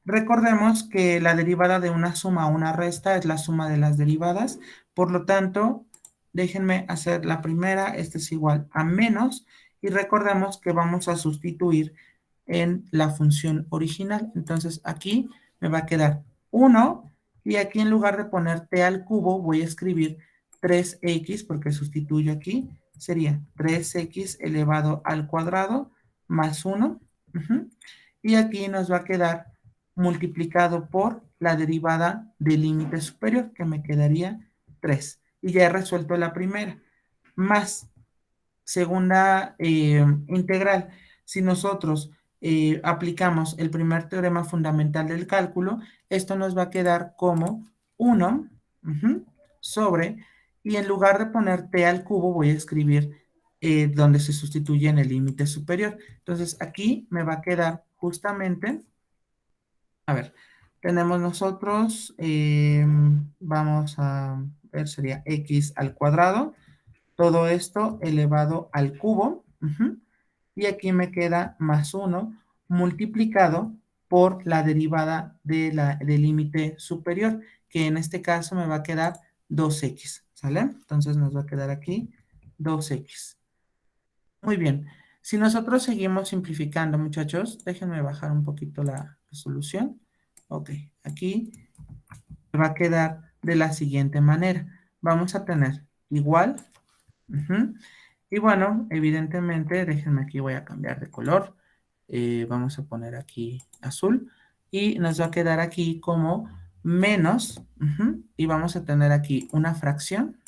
Recordemos que la derivada de una suma o una resta es la suma de las derivadas, por lo tanto, déjenme hacer la primera, esta es igual a menos, y recordemos que vamos a sustituir en la función original. Entonces, aquí me va a quedar 1, y aquí en lugar de poner t al cubo, voy a escribir 3x, porque sustituyo aquí, sería 3x elevado al cuadrado más 1. Y aquí nos va a quedar multiplicado por la derivada del límite superior, que me quedaría 3. Y ya he resuelto la primera. Más segunda integral. Si nosotros aplicamos el primer teorema fundamental del cálculo, esto nos va a quedar como 1 sobre, y en lugar de poner t al cubo, voy a escribir donde se sustituye en el límite superior. Entonces, aquí me va a quedar justamente, a ver, tenemos nosotros, vamos a ver, sería x al cuadrado, todo esto elevado al cubo, y aquí me queda más 1 multiplicado por la derivada del límite superior, que en este caso me va a quedar 2x, ¿sale? Entonces nos va a quedar aquí 2x. Muy bien. Si nosotros seguimos simplificando, muchachos, déjenme bajar un poquito la resolución. Ok, aquí va a quedar de la siguiente manera. Vamos a tener igual. Y bueno, evidentemente, déjenme aquí, voy a cambiar de color. Vamos a poner aquí azul. Y nos va a quedar aquí como menos. Y vamos a tener aquí una fracción.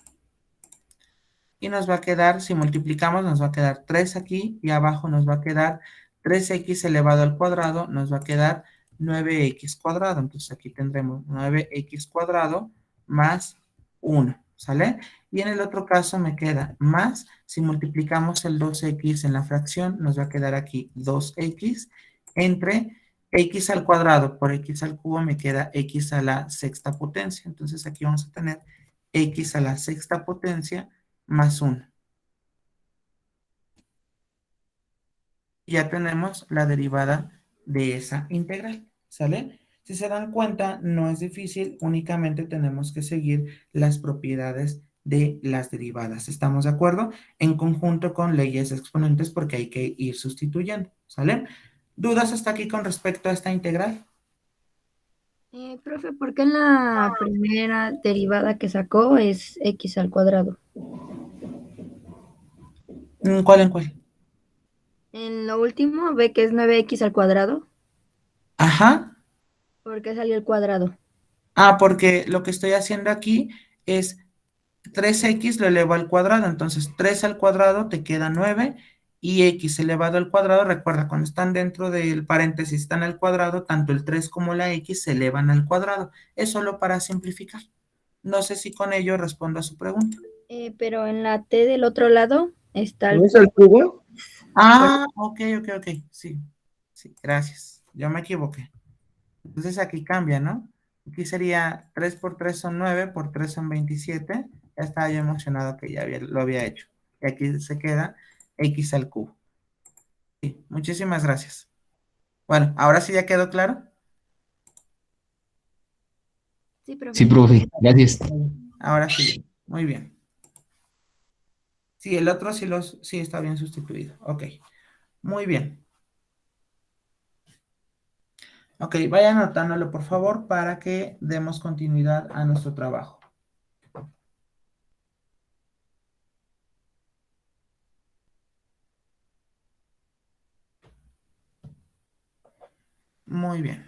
Y nos va a quedar, si multiplicamos, nos va a quedar 3 aquí. Y abajo nos va a quedar 3x elevado al cuadrado. Nos va a quedar 9x cuadrado. Entonces aquí tendremos 9x cuadrado más 1. ¿Sale? Y en el otro caso me queda más, si multiplicamos el 2x en la fracción, nos va a quedar aquí 2x entre x al cuadrado por x al cubo me queda x a la sexta potencia. Entonces aquí vamos a tener x a la sexta potencia más 1. Ya tenemos la derivada de esa integral, ¿sale? Si se dan cuenta, no es difícil, únicamente tenemos que seguir las propiedades de las derivadas. ¿Estamos de acuerdo? En conjunto con leyes exponentes porque hay que ir sustituyendo, ¿sale? ¿Dudas hasta aquí con respecto a esta integral? Profe, ¿por qué en la primera derivada que sacó es x al cuadrado? ¿Cuál en cuál? En lo último ve que es 9x al cuadrado. Ajá. ¿Por qué salió el cuadrado? Ah, porque lo que estoy haciendo aquí es 3x lo elevo al cuadrado, entonces 3 al cuadrado te queda 9 y x elevado al cuadrado, recuerda, cuando están dentro del paréntesis, están al cuadrado, tanto el 3 como la x se elevan al cuadrado. Es solo para simplificar. No sé si con ello respondo a su pregunta. Pero en la t del otro lado está ¿No el es el cubo? Ah, ok. Sí, sí, gracias. Yo me equivoqué. Entonces aquí cambia, ¿no? Aquí sería 3 por 3 son 9, por 3 son 27. Ya estaba yo emocionado que lo había hecho. Y aquí se queda x al cubo. Sí, muchísimas gracias. Bueno, ahora sí ya quedó claro. Sí, Sí, profe. profe, gracias. Ahora sí, muy bien. Sí, el otro sí está bien sustituido. Ok, muy bien. Ok, vaya anotándolo por favor para que demos continuidad a nuestro trabajo. Muy bien.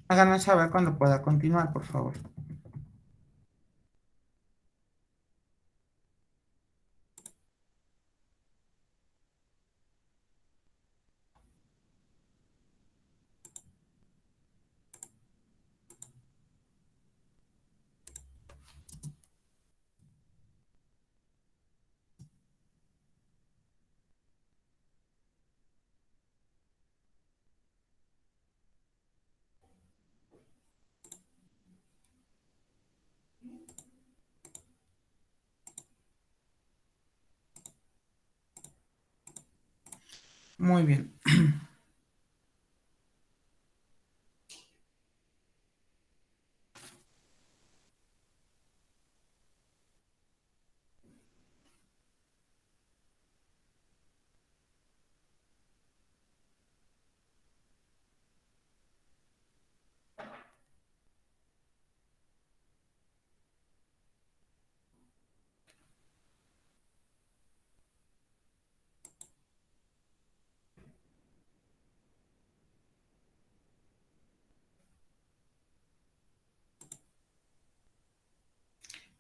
Háganme saber cuando pueda continuar, por favor. Muy bien.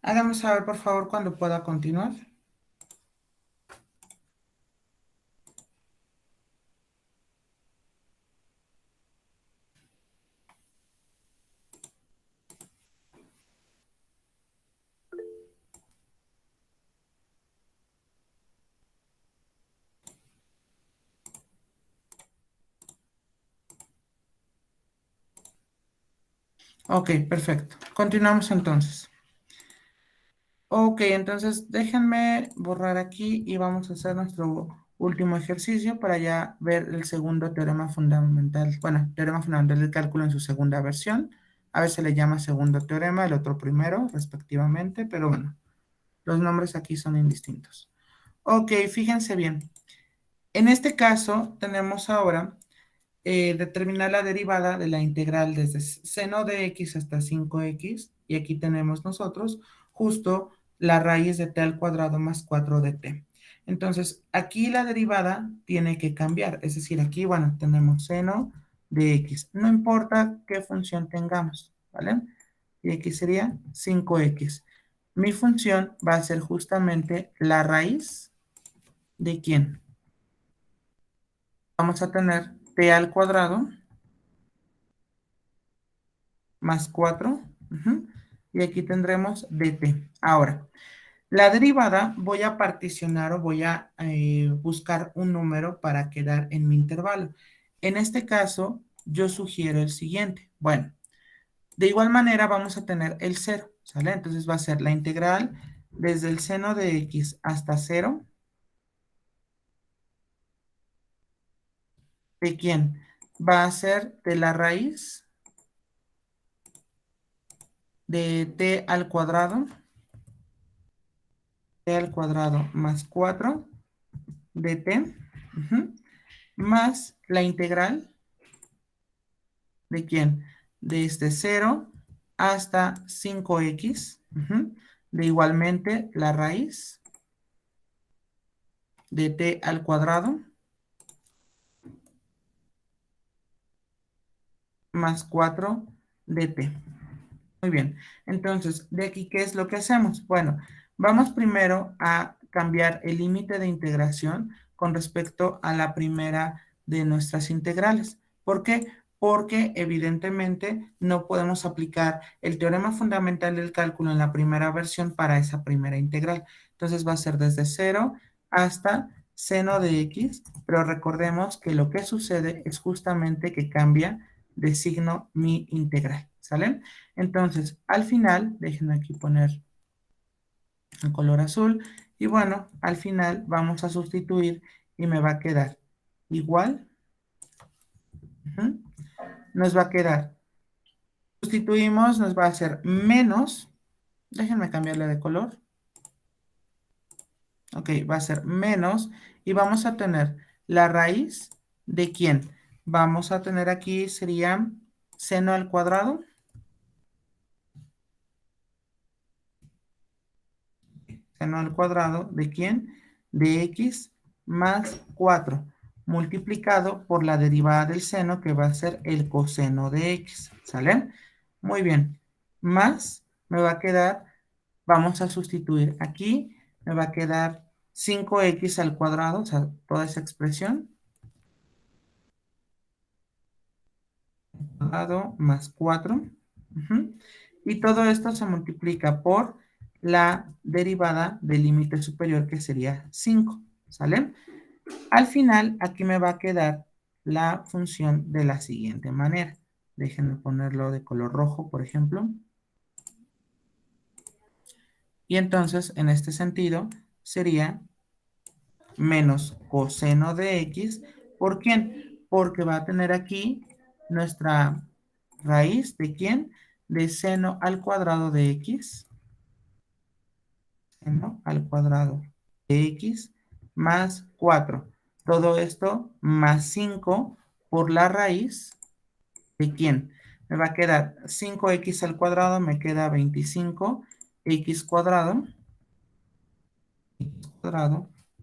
Háganme saber, por favor, cuando pueda continuar. Ok, perfecto. Continuamos entonces. Ok, entonces déjenme borrar aquí y vamos a hacer nuestro último ejercicio para ya ver el segundo teorema fundamental, bueno, teorema fundamental del cálculo en su segunda versión. A veces se le llama segundo teorema, el otro primero, respectivamente, pero bueno, los nombres aquí son indistintos. Ok, fíjense bien. En este caso tenemos ahora determinar la derivada de la integral desde seno de x hasta 5x, y aquí tenemos nosotros justo la raíz de t al cuadrado más 4 de t. Entonces, aquí la derivada tiene que cambiar, es decir, aquí, bueno, tenemos seno de x, no importa qué función tengamos, ¿vale? Y aquí sería 5x. Mi función va a ser justamente la raíz de ¿quién? vamos a tener t al cuadrado más 4. Y aquí tendremos dt. Ahora, la derivada voy a particionar o voy a buscar un número para quedar en mi intervalo. En este caso, yo sugiero el siguiente. Bueno, de igual manera vamos a tener el 0, ¿sale? Entonces va a ser la integral desde el seno de x hasta 0. ¿De quién? Va a ser de la raíz de t al cuadrado más 4 de t, más la integral ¿de quién? Desde 0 hasta 5x, de igualmente la raíz de t al cuadrado más 4 de t. Muy bien, entonces, de aquí, ¿qué es lo que hacemos? Bueno, vamos primero a cambiar el límite de integración con respecto a la primera de nuestras integrales. ¿Por qué? Porque evidentemente no podemos aplicar el teorema fundamental del cálculo en la primera versión para esa primera integral. Entonces va a ser desde 0 hasta seno de x, pero recordemos que lo que sucede es justamente que cambia de signo mi integral, ¿sale? Entonces, al final, déjenme aquí poner en color azul, y bueno, al final vamos a sustituir y me va a quedar igual, nos va a quedar, sustituimos, nos va a hacer menos, déjenme cambiarle de color, ok, va a ser menos, y vamos a tener la raíz de ¿quién? Vamos a tener aquí, sería seno al cuadrado, seno al cuadrado de ¿quién? De x más 4 multiplicado por la derivada del seno que va a ser el coseno de x, ¿sale? Muy bien, más me va a quedar, vamos a sustituir aquí, me va a quedar 5x al cuadrado, o sea, toda esa expresión, cuadrado más 4, y todo esto se multiplica por la derivada del límite superior que sería 5, ¿sale? Al final, aquí me va a quedar la función de la siguiente manera. Déjenme ponerlo de color rojo, por ejemplo. Y entonces, en este sentido, sería menos coseno de x. ¿Por quién? Porque va a tener aquí nuestra raíz de ¿quién? De seno al cuadrado de x. Seno al cuadrado de x más 4. Todo esto más 5 por la raíz de quién. Me va a quedar 5x al cuadrado, me queda 25x cuadrado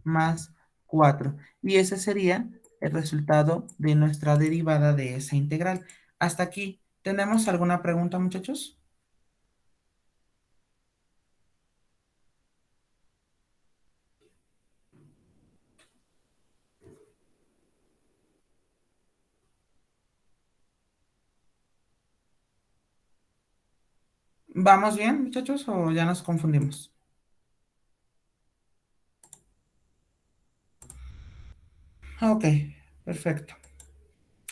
más 4. Y ese sería el resultado de nuestra derivada de esa integral. Hasta aquí, ¿tenemos alguna pregunta, muchachos? ¿Vamos bien, muchachos, o ya nos confundimos? Ok, perfecto.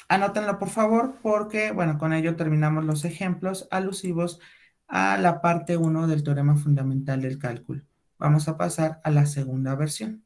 Anótenlo, por favor, porque, bueno, con ello terminamos los ejemplos alusivos a la parte 1 del teorema fundamental del cálculo. Vamos a pasar a la segunda versión.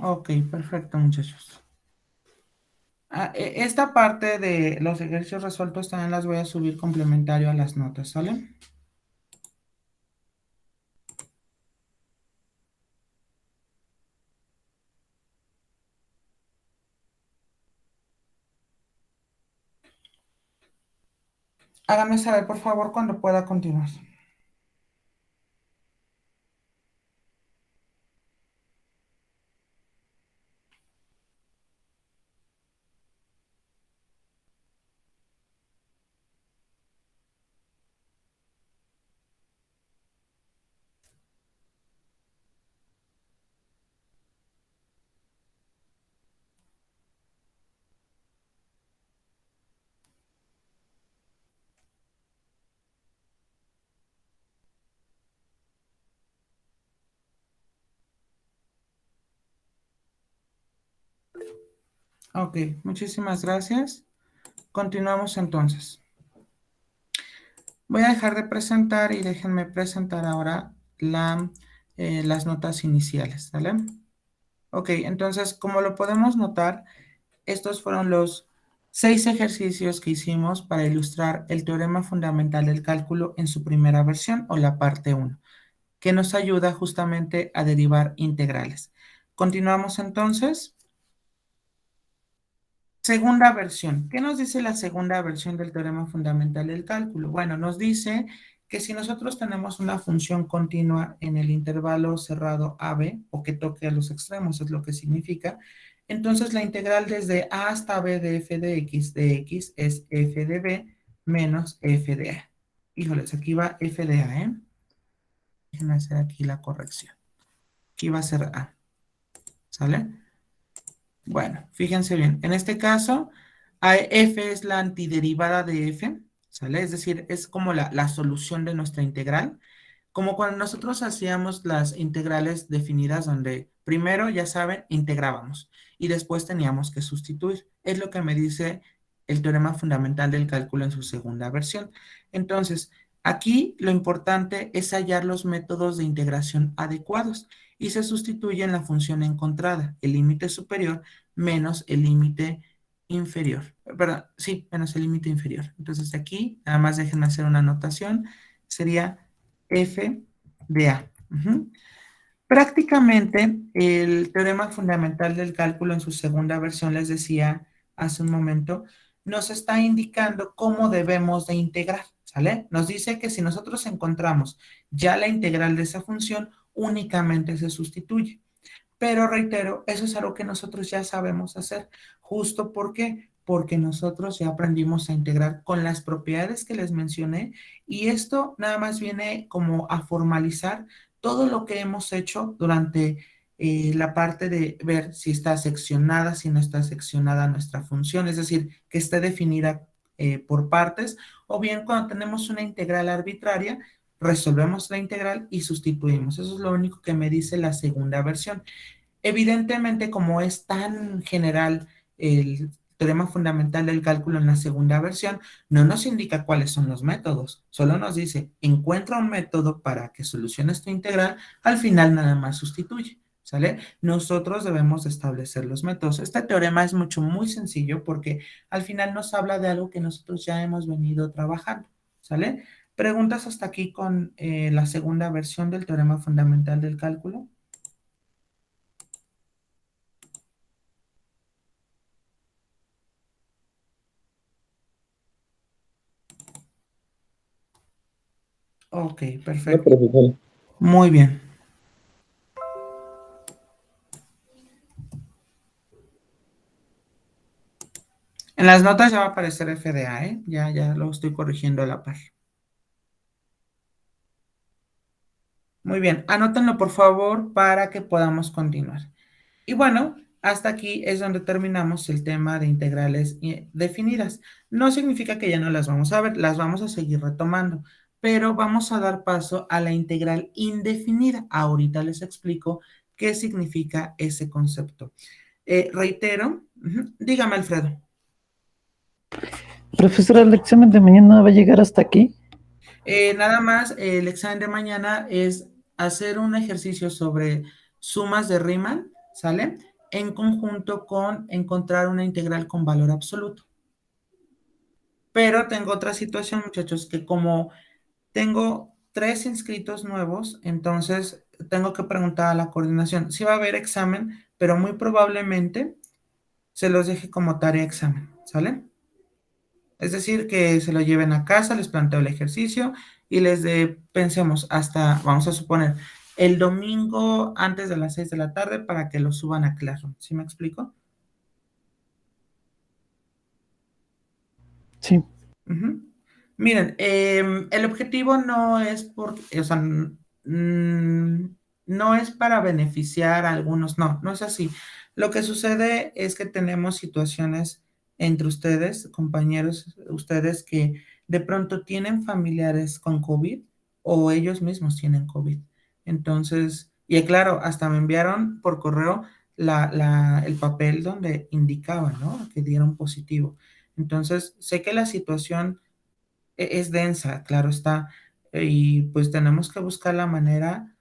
Ok, perfecto, muchachos. Esta parte de los ejercicios resueltos también las voy a subir complementario a las notas, ¿sale? Háganme saber, por favor, cuando pueda continuar. Ok, muchísimas gracias. Continuamos entonces. Voy a dejar de presentar y déjenme presentar ahora las notas iniciales, ¿vale? Ok, entonces, como lo podemos notar, estos fueron los 6 ejercicios que hicimos para ilustrar el teorema fundamental del cálculo en su primera versión o la parte 1, que nos ayuda justamente a derivar integrales. Continuamos entonces. Segunda versión. ¿Qué nos dice la segunda versión del teorema fundamental del cálculo? Bueno, nos dice que si nosotros tenemos una función continua en el intervalo cerrado AB, o que toque a los extremos, es lo que significa, entonces la integral desde A hasta B de f de x es f de b menos f de a. Híjoles, aquí va f de a, ¿eh? Déjenme hacer aquí la corrección. Aquí va a ser a. ¿Sale? Bueno, fíjense bien. En este caso, f es la antiderivada de f, ¿sale? Es decir, es como la solución de nuestra integral. Como cuando nosotros hacíamos las integrales definidas donde primero, ya saben, integrábamos y después teníamos que sustituir. Es lo que me dice el teorema fundamental del cálculo en su segunda versión. Entonces, aquí lo importante es hallar los métodos de integración adecuados y se sustituye en la función encontrada, el límite superior menos el límite inferior. Perdón, sí, menos el límite inferior. Entonces aquí, nada más déjenme hacer una anotación, sería f de a. Prácticamente el teorema fundamental del cálculo en su segunda versión, les decía hace un momento, nos está indicando cómo debemos de integrar, ¿sale? Nos dice que si nosotros encontramos ya la integral de esa función, únicamente se sustituye. Pero reitero, eso es algo que nosotros ya sabemos hacer. ¿Justo por qué? Porque nosotros ya aprendimos a integrar con las propiedades que les mencioné y esto nada más viene como a formalizar todo lo que hemos hecho durante la parte de ver si está seccionada, si no está seccionada nuestra función, es decir, que esté definida por partes, o bien cuando tenemos una integral arbitraria, resolvemos la integral y sustituimos. Eso es lo único que me dice la segunda versión. Evidentemente, como es tan general el teorema fundamental del cálculo en la segunda versión, no nos indica cuáles son los métodos, solo nos dice, encuentra un método para que soluciones tu integral, al final nada más sustituye, ¿sale? Nosotros debemos establecer los métodos. Este teorema es muy sencillo porque al final nos habla de algo que nosotros ya hemos venido trabajando, ¿sale? ¿Preguntas hasta aquí con la segunda versión del teorema fundamental del cálculo? Ok, No, perfecto. profesor. Muy bien. En las notas ya va a aparecer FDA, ¿eh? Ya lo estoy corrigiendo a la par. Muy bien, anótenlo por favor para que podamos continuar. Y bueno, hasta aquí es donde terminamos el tema de integrales definidas. No significa que ya no las vamos a ver, las vamos a seguir retomando, pero vamos a dar paso a la integral indefinida. Ahorita les explico qué significa ese concepto. Reitero, dígame, Alfredo. Profesora, el examen de mañana va a llegar hasta aquí. Nada más, el examen de mañana es hacer un ejercicio sobre sumas de Riemann, ¿sale? en conjunto con encontrar una integral con valor absoluto. Pero tengo otra situación, muchachos, que como tengo 3 inscritos nuevos, entonces tengo que preguntar a la coordinación. Sí va a haber examen, pero muy probablemente se los deje como tarea examen, ¿sale? Es decir, que se lo lleven a casa, les planteo el ejercicio y pensemos hasta, vamos a suponer, el domingo antes de las 6 de la tarde para que lo suban a Classroom. ¿Sí me explico? Sí, Ujú. Miren, el objetivo no es o sea, no es para beneficiar a algunos, no, no es así. Lo que sucede es que tenemos situaciones entre ustedes, compañeros, ustedes que de pronto tienen familiares con COVID o ellos mismos tienen COVID. Entonces, y claro, hasta me enviaron por correo el papel donde indicaba, ¿no? Que dieron positivo. Entonces, sé que la situación es densa, claro está, y pues tenemos que buscar la manera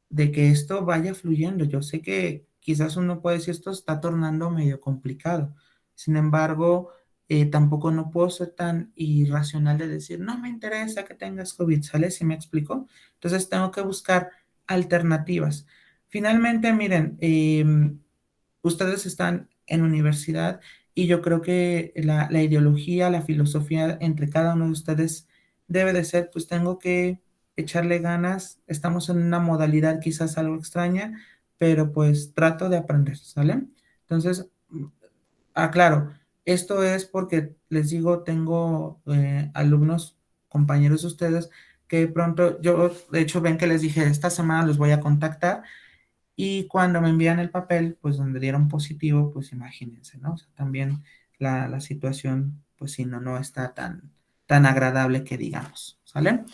de que esto vaya fluyendo. Yo sé que quizás uno puede decir esto está tornando medio complicado. Sin embargo, tampoco no puedo ser tan irracional de decir, no me interesa que tengas COVID, ¿sale? ¿Sí me explico? Entonces tengo que buscar alternativas. Finalmente, miren, ustedes están en universidad y yo creo que la ideología, la filosofía entre cada uno de ustedes debe de ser, pues tengo que echarle ganas, estamos en una modalidad quizás algo extraña, pero pues trato de aprender, ¿sale? Entonces, claro, esto es porque les digo, tengo alumnos, compañeros de ustedes, que de pronto, yo de hecho ven que les dije, esta semana los voy a contactar y cuando me envían el papel, pues donde dieron positivo, pues imagínense, ¿no? O sea, también la situación, pues sí, no está tan agradable que digamos, ¿sale?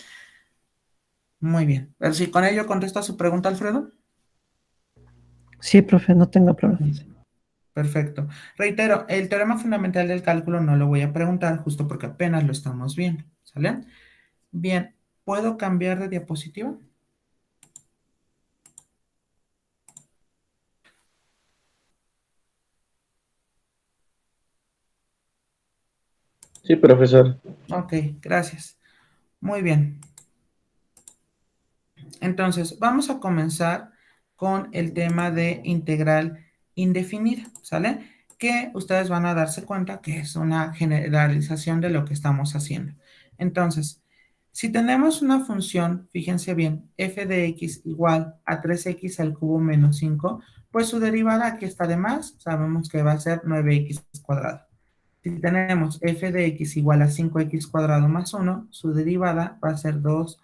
Muy bien. Pero si con ello contesta su pregunta, Alfredo. sí, profe, no tengo problema. Perfecto. Reitero, el teorema fundamental del cálculo no lo voy a preguntar justo porque apenas lo estamos viendo, ¿sale? Bien, ¿puedo cambiar de diapositiva? Sí, profesor. Ok, gracias. Muy bien. Entonces, vamos a comenzar con el tema de integral indefinida, ¿sale? Que ustedes van a darse cuenta que es una generalización de lo que estamos haciendo. Entonces, si tenemos una función, fíjense bien, f de x igual a 3x al cubo menos 5, pues su derivada aquí está de más, sabemos que va a ser 9x cuadrado. Si tenemos f de x igual a 5x cuadrado más 1, su derivada va a ser 2,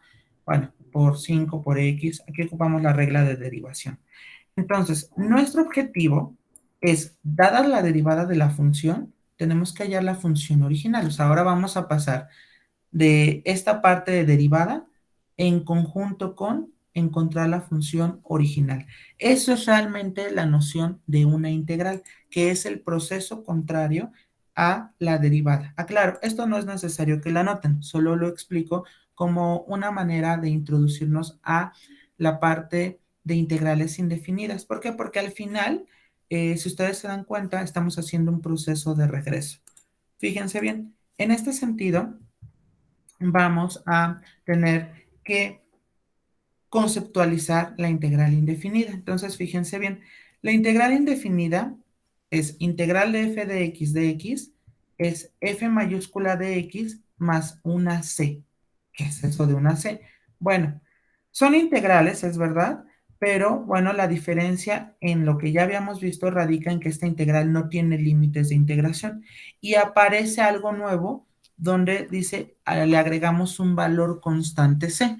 bueno, por 5 por x. Aquí ocupamos la regla de derivación. Entonces, nuestro objetivo es, dada la derivada de la función, tenemos que hallar la función original. O sea, ahora vamos a pasar de esta parte de derivada en conjunto con encontrar la función original. Eso es realmente la noción de una integral, que es el proceso contrario a la derivada. Aclaro, esto no es necesario que la anoten, solo lo explico como una manera de introducirnos a la parte de integrales indefinidas. ¿Por qué? Porque al final, si ustedes se dan cuenta, estamos haciendo un proceso de regreso. Fíjense bien, en este sentido, vamos a tener que conceptualizar la integral indefinida. Entonces, fíjense bien, la integral indefinida es integral de x, es f mayúscula de x más una c. ¿Qué es eso de una c? Bueno, son integrales, es verdad, pero bueno, la diferencia en lo que ya habíamos visto radica en que esta integral no tiene límites de integración y aparece algo nuevo donde dice, le agregamos un valor constante c.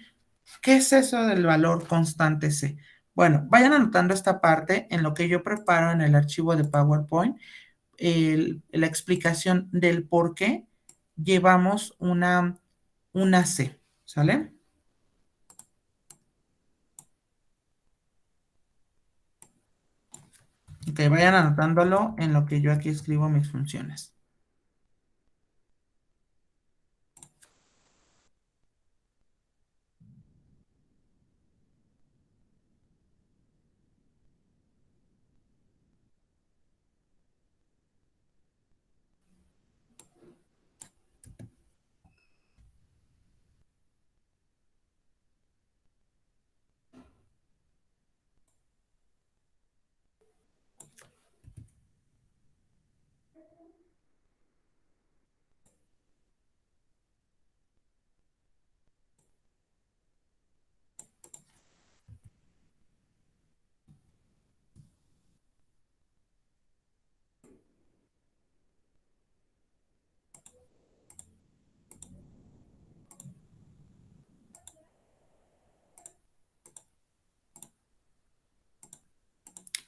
¿Qué es eso del valor constante C? Bueno, vayan anotando esta parte en lo que yo preparo en el archivo de PowerPoint, la explicación del por qué llevamos una C, ¿sale? Que vayan anotándolo en lo que yo aquí escribo mis funciones.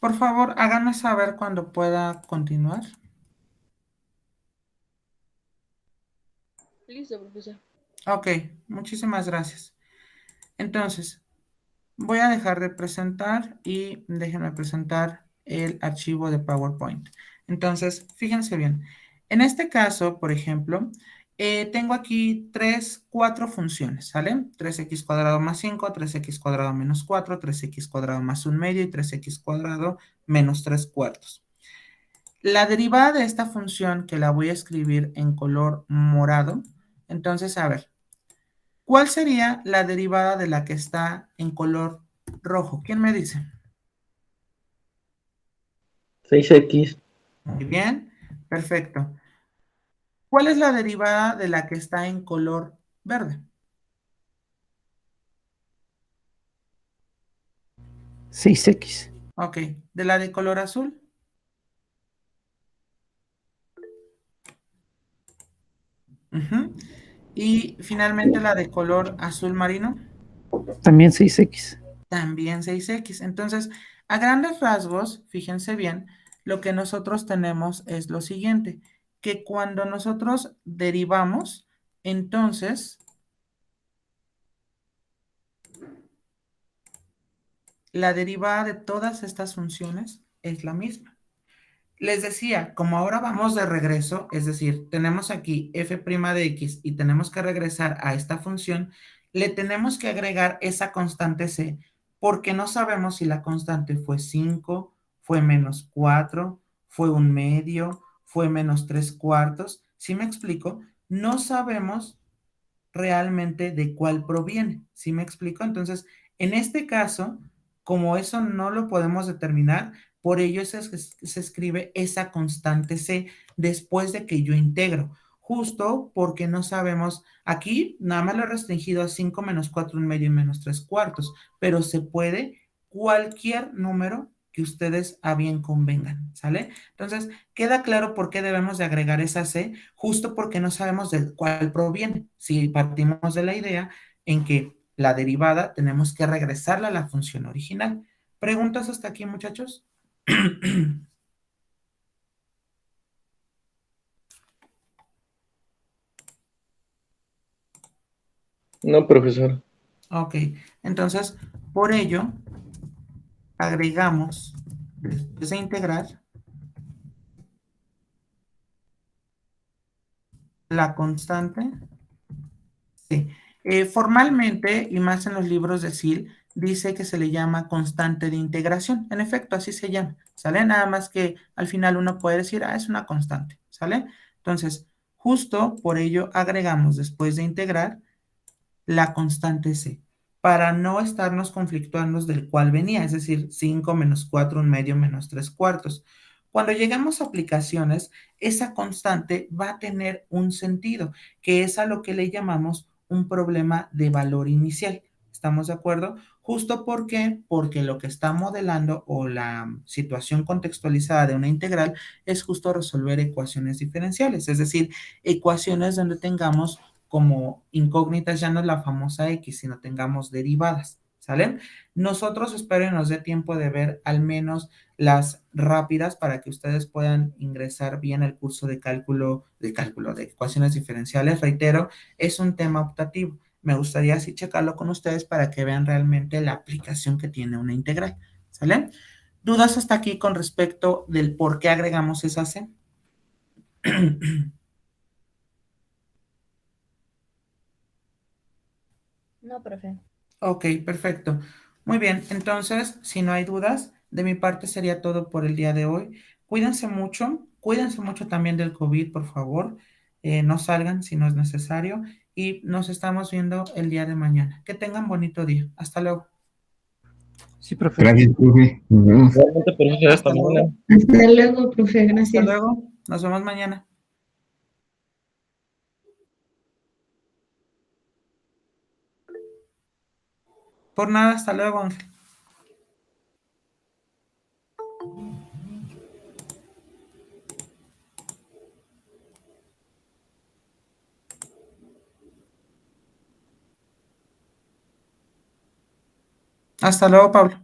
Por favor, háganme saber cuando pueda continuar. Listo, profesor. Ok, muchísimas gracias. Entonces, voy a dejar de presentar y déjenme presentar el archivo de PowerPoint. Entonces, fíjense bien. En este caso, por ejemplo, tengo aquí 4 funciones, ¿sale? 3x cuadrado más 5, 3x cuadrado menos 4, 3x cuadrado más 1/2 y 3x cuadrado menos 3/4. La derivada de esta función, que la voy a escribir en color morado, entonces, a ver, ¿cuál sería la derivada de la que está en color rojo? ¿Quién me dice? 6x. Muy bien, perfecto. ¿Cuál es la derivada de la que está en color verde? 6x. Ok, ¿de la de color azul? Ujú. Y finalmente la de color azul marino. También 6x. También 6x. Entonces, a grandes rasgos, fíjense bien, lo que nosotros tenemos es lo siguiente, que cuando nosotros derivamos, entonces la derivada de todas estas funciones es la misma. Les decía, como ahora vamos de regreso, es decir, tenemos aquí f' de x y tenemos que regresar a esta función, le tenemos que agregar esa constante c, porque no sabemos si la constante fue 5, fue menos 4, fue 1/2, fue menos 3/4. ¿Sí me explico? No sabemos realmente de cuál proviene. ¿Sí me explico? Entonces, en este caso, como eso no lo podemos determinar, por ello se escribe esa constante C después de que yo integro, justo porque no sabemos, aquí nada más lo he restringido a 5 menos 4 1/2 y menos 3/4, pero se puede cualquier número que ustedes a bien convengan, ¿sale? Entonces, queda claro por qué debemos de agregar esa C, justo porque no sabemos de cuál proviene. Si partimos de la idea en que la derivada tenemos que regresarla a la función original. ¿Preguntas hasta aquí, muchachos? No, profesor. Ok, entonces, por ello, agregamos, después de integrar, la constante. Sí. Formalmente, y más en los libros de SIL, dice que se le llama constante de integración. En efecto, así se llama, ¿sale? Nada más que al final uno puede decir, es una constante, ¿sale? Entonces, justo por ello agregamos después de integrar la constante C, para no estarnos conflictuando del cual venía, es decir, 5 menos 4 1/2 menos 3/4. Cuando llegamos a aplicaciones, esa constante va a tener un sentido, que es a lo que le llamamos un problema de valor inicial. ¿Estamos de acuerdo? Justo porque lo que está modelando o la situación contextualizada de una integral es justo resolver ecuaciones diferenciales, es decir, ecuaciones donde tengamos como incógnitas ya no es la famosa X, sino tengamos derivadas, ¿sale? Nosotros espero y nos dé tiempo de ver al menos las rápidas para que ustedes puedan ingresar bien al curso de cálculo, de ecuaciones diferenciales. Reitero, es un tema optativo. Me gustaría así checarlo con ustedes para que vean realmente la aplicación que tiene una integral, ¿sale? ¿Dudas hasta aquí con respecto del por qué agregamos esa C? No, profe. Ok, perfecto. Muy bien, entonces, si no hay dudas, de mi parte sería todo por el día de hoy. Cuídense mucho también del COVID, por favor. No salgan si no es necesario y nos estamos viendo el día de mañana. Que tengan bonito día. Hasta luego. Sí, profe. Gracias, profe. Nos vemos. Realmente, profesor, hasta Hasta mañana. luego. Hasta luego, profe, Hasta gracias. luego. Nos vemos mañana. Por nada, hasta luego, Ángel. Hasta luego, Pablo.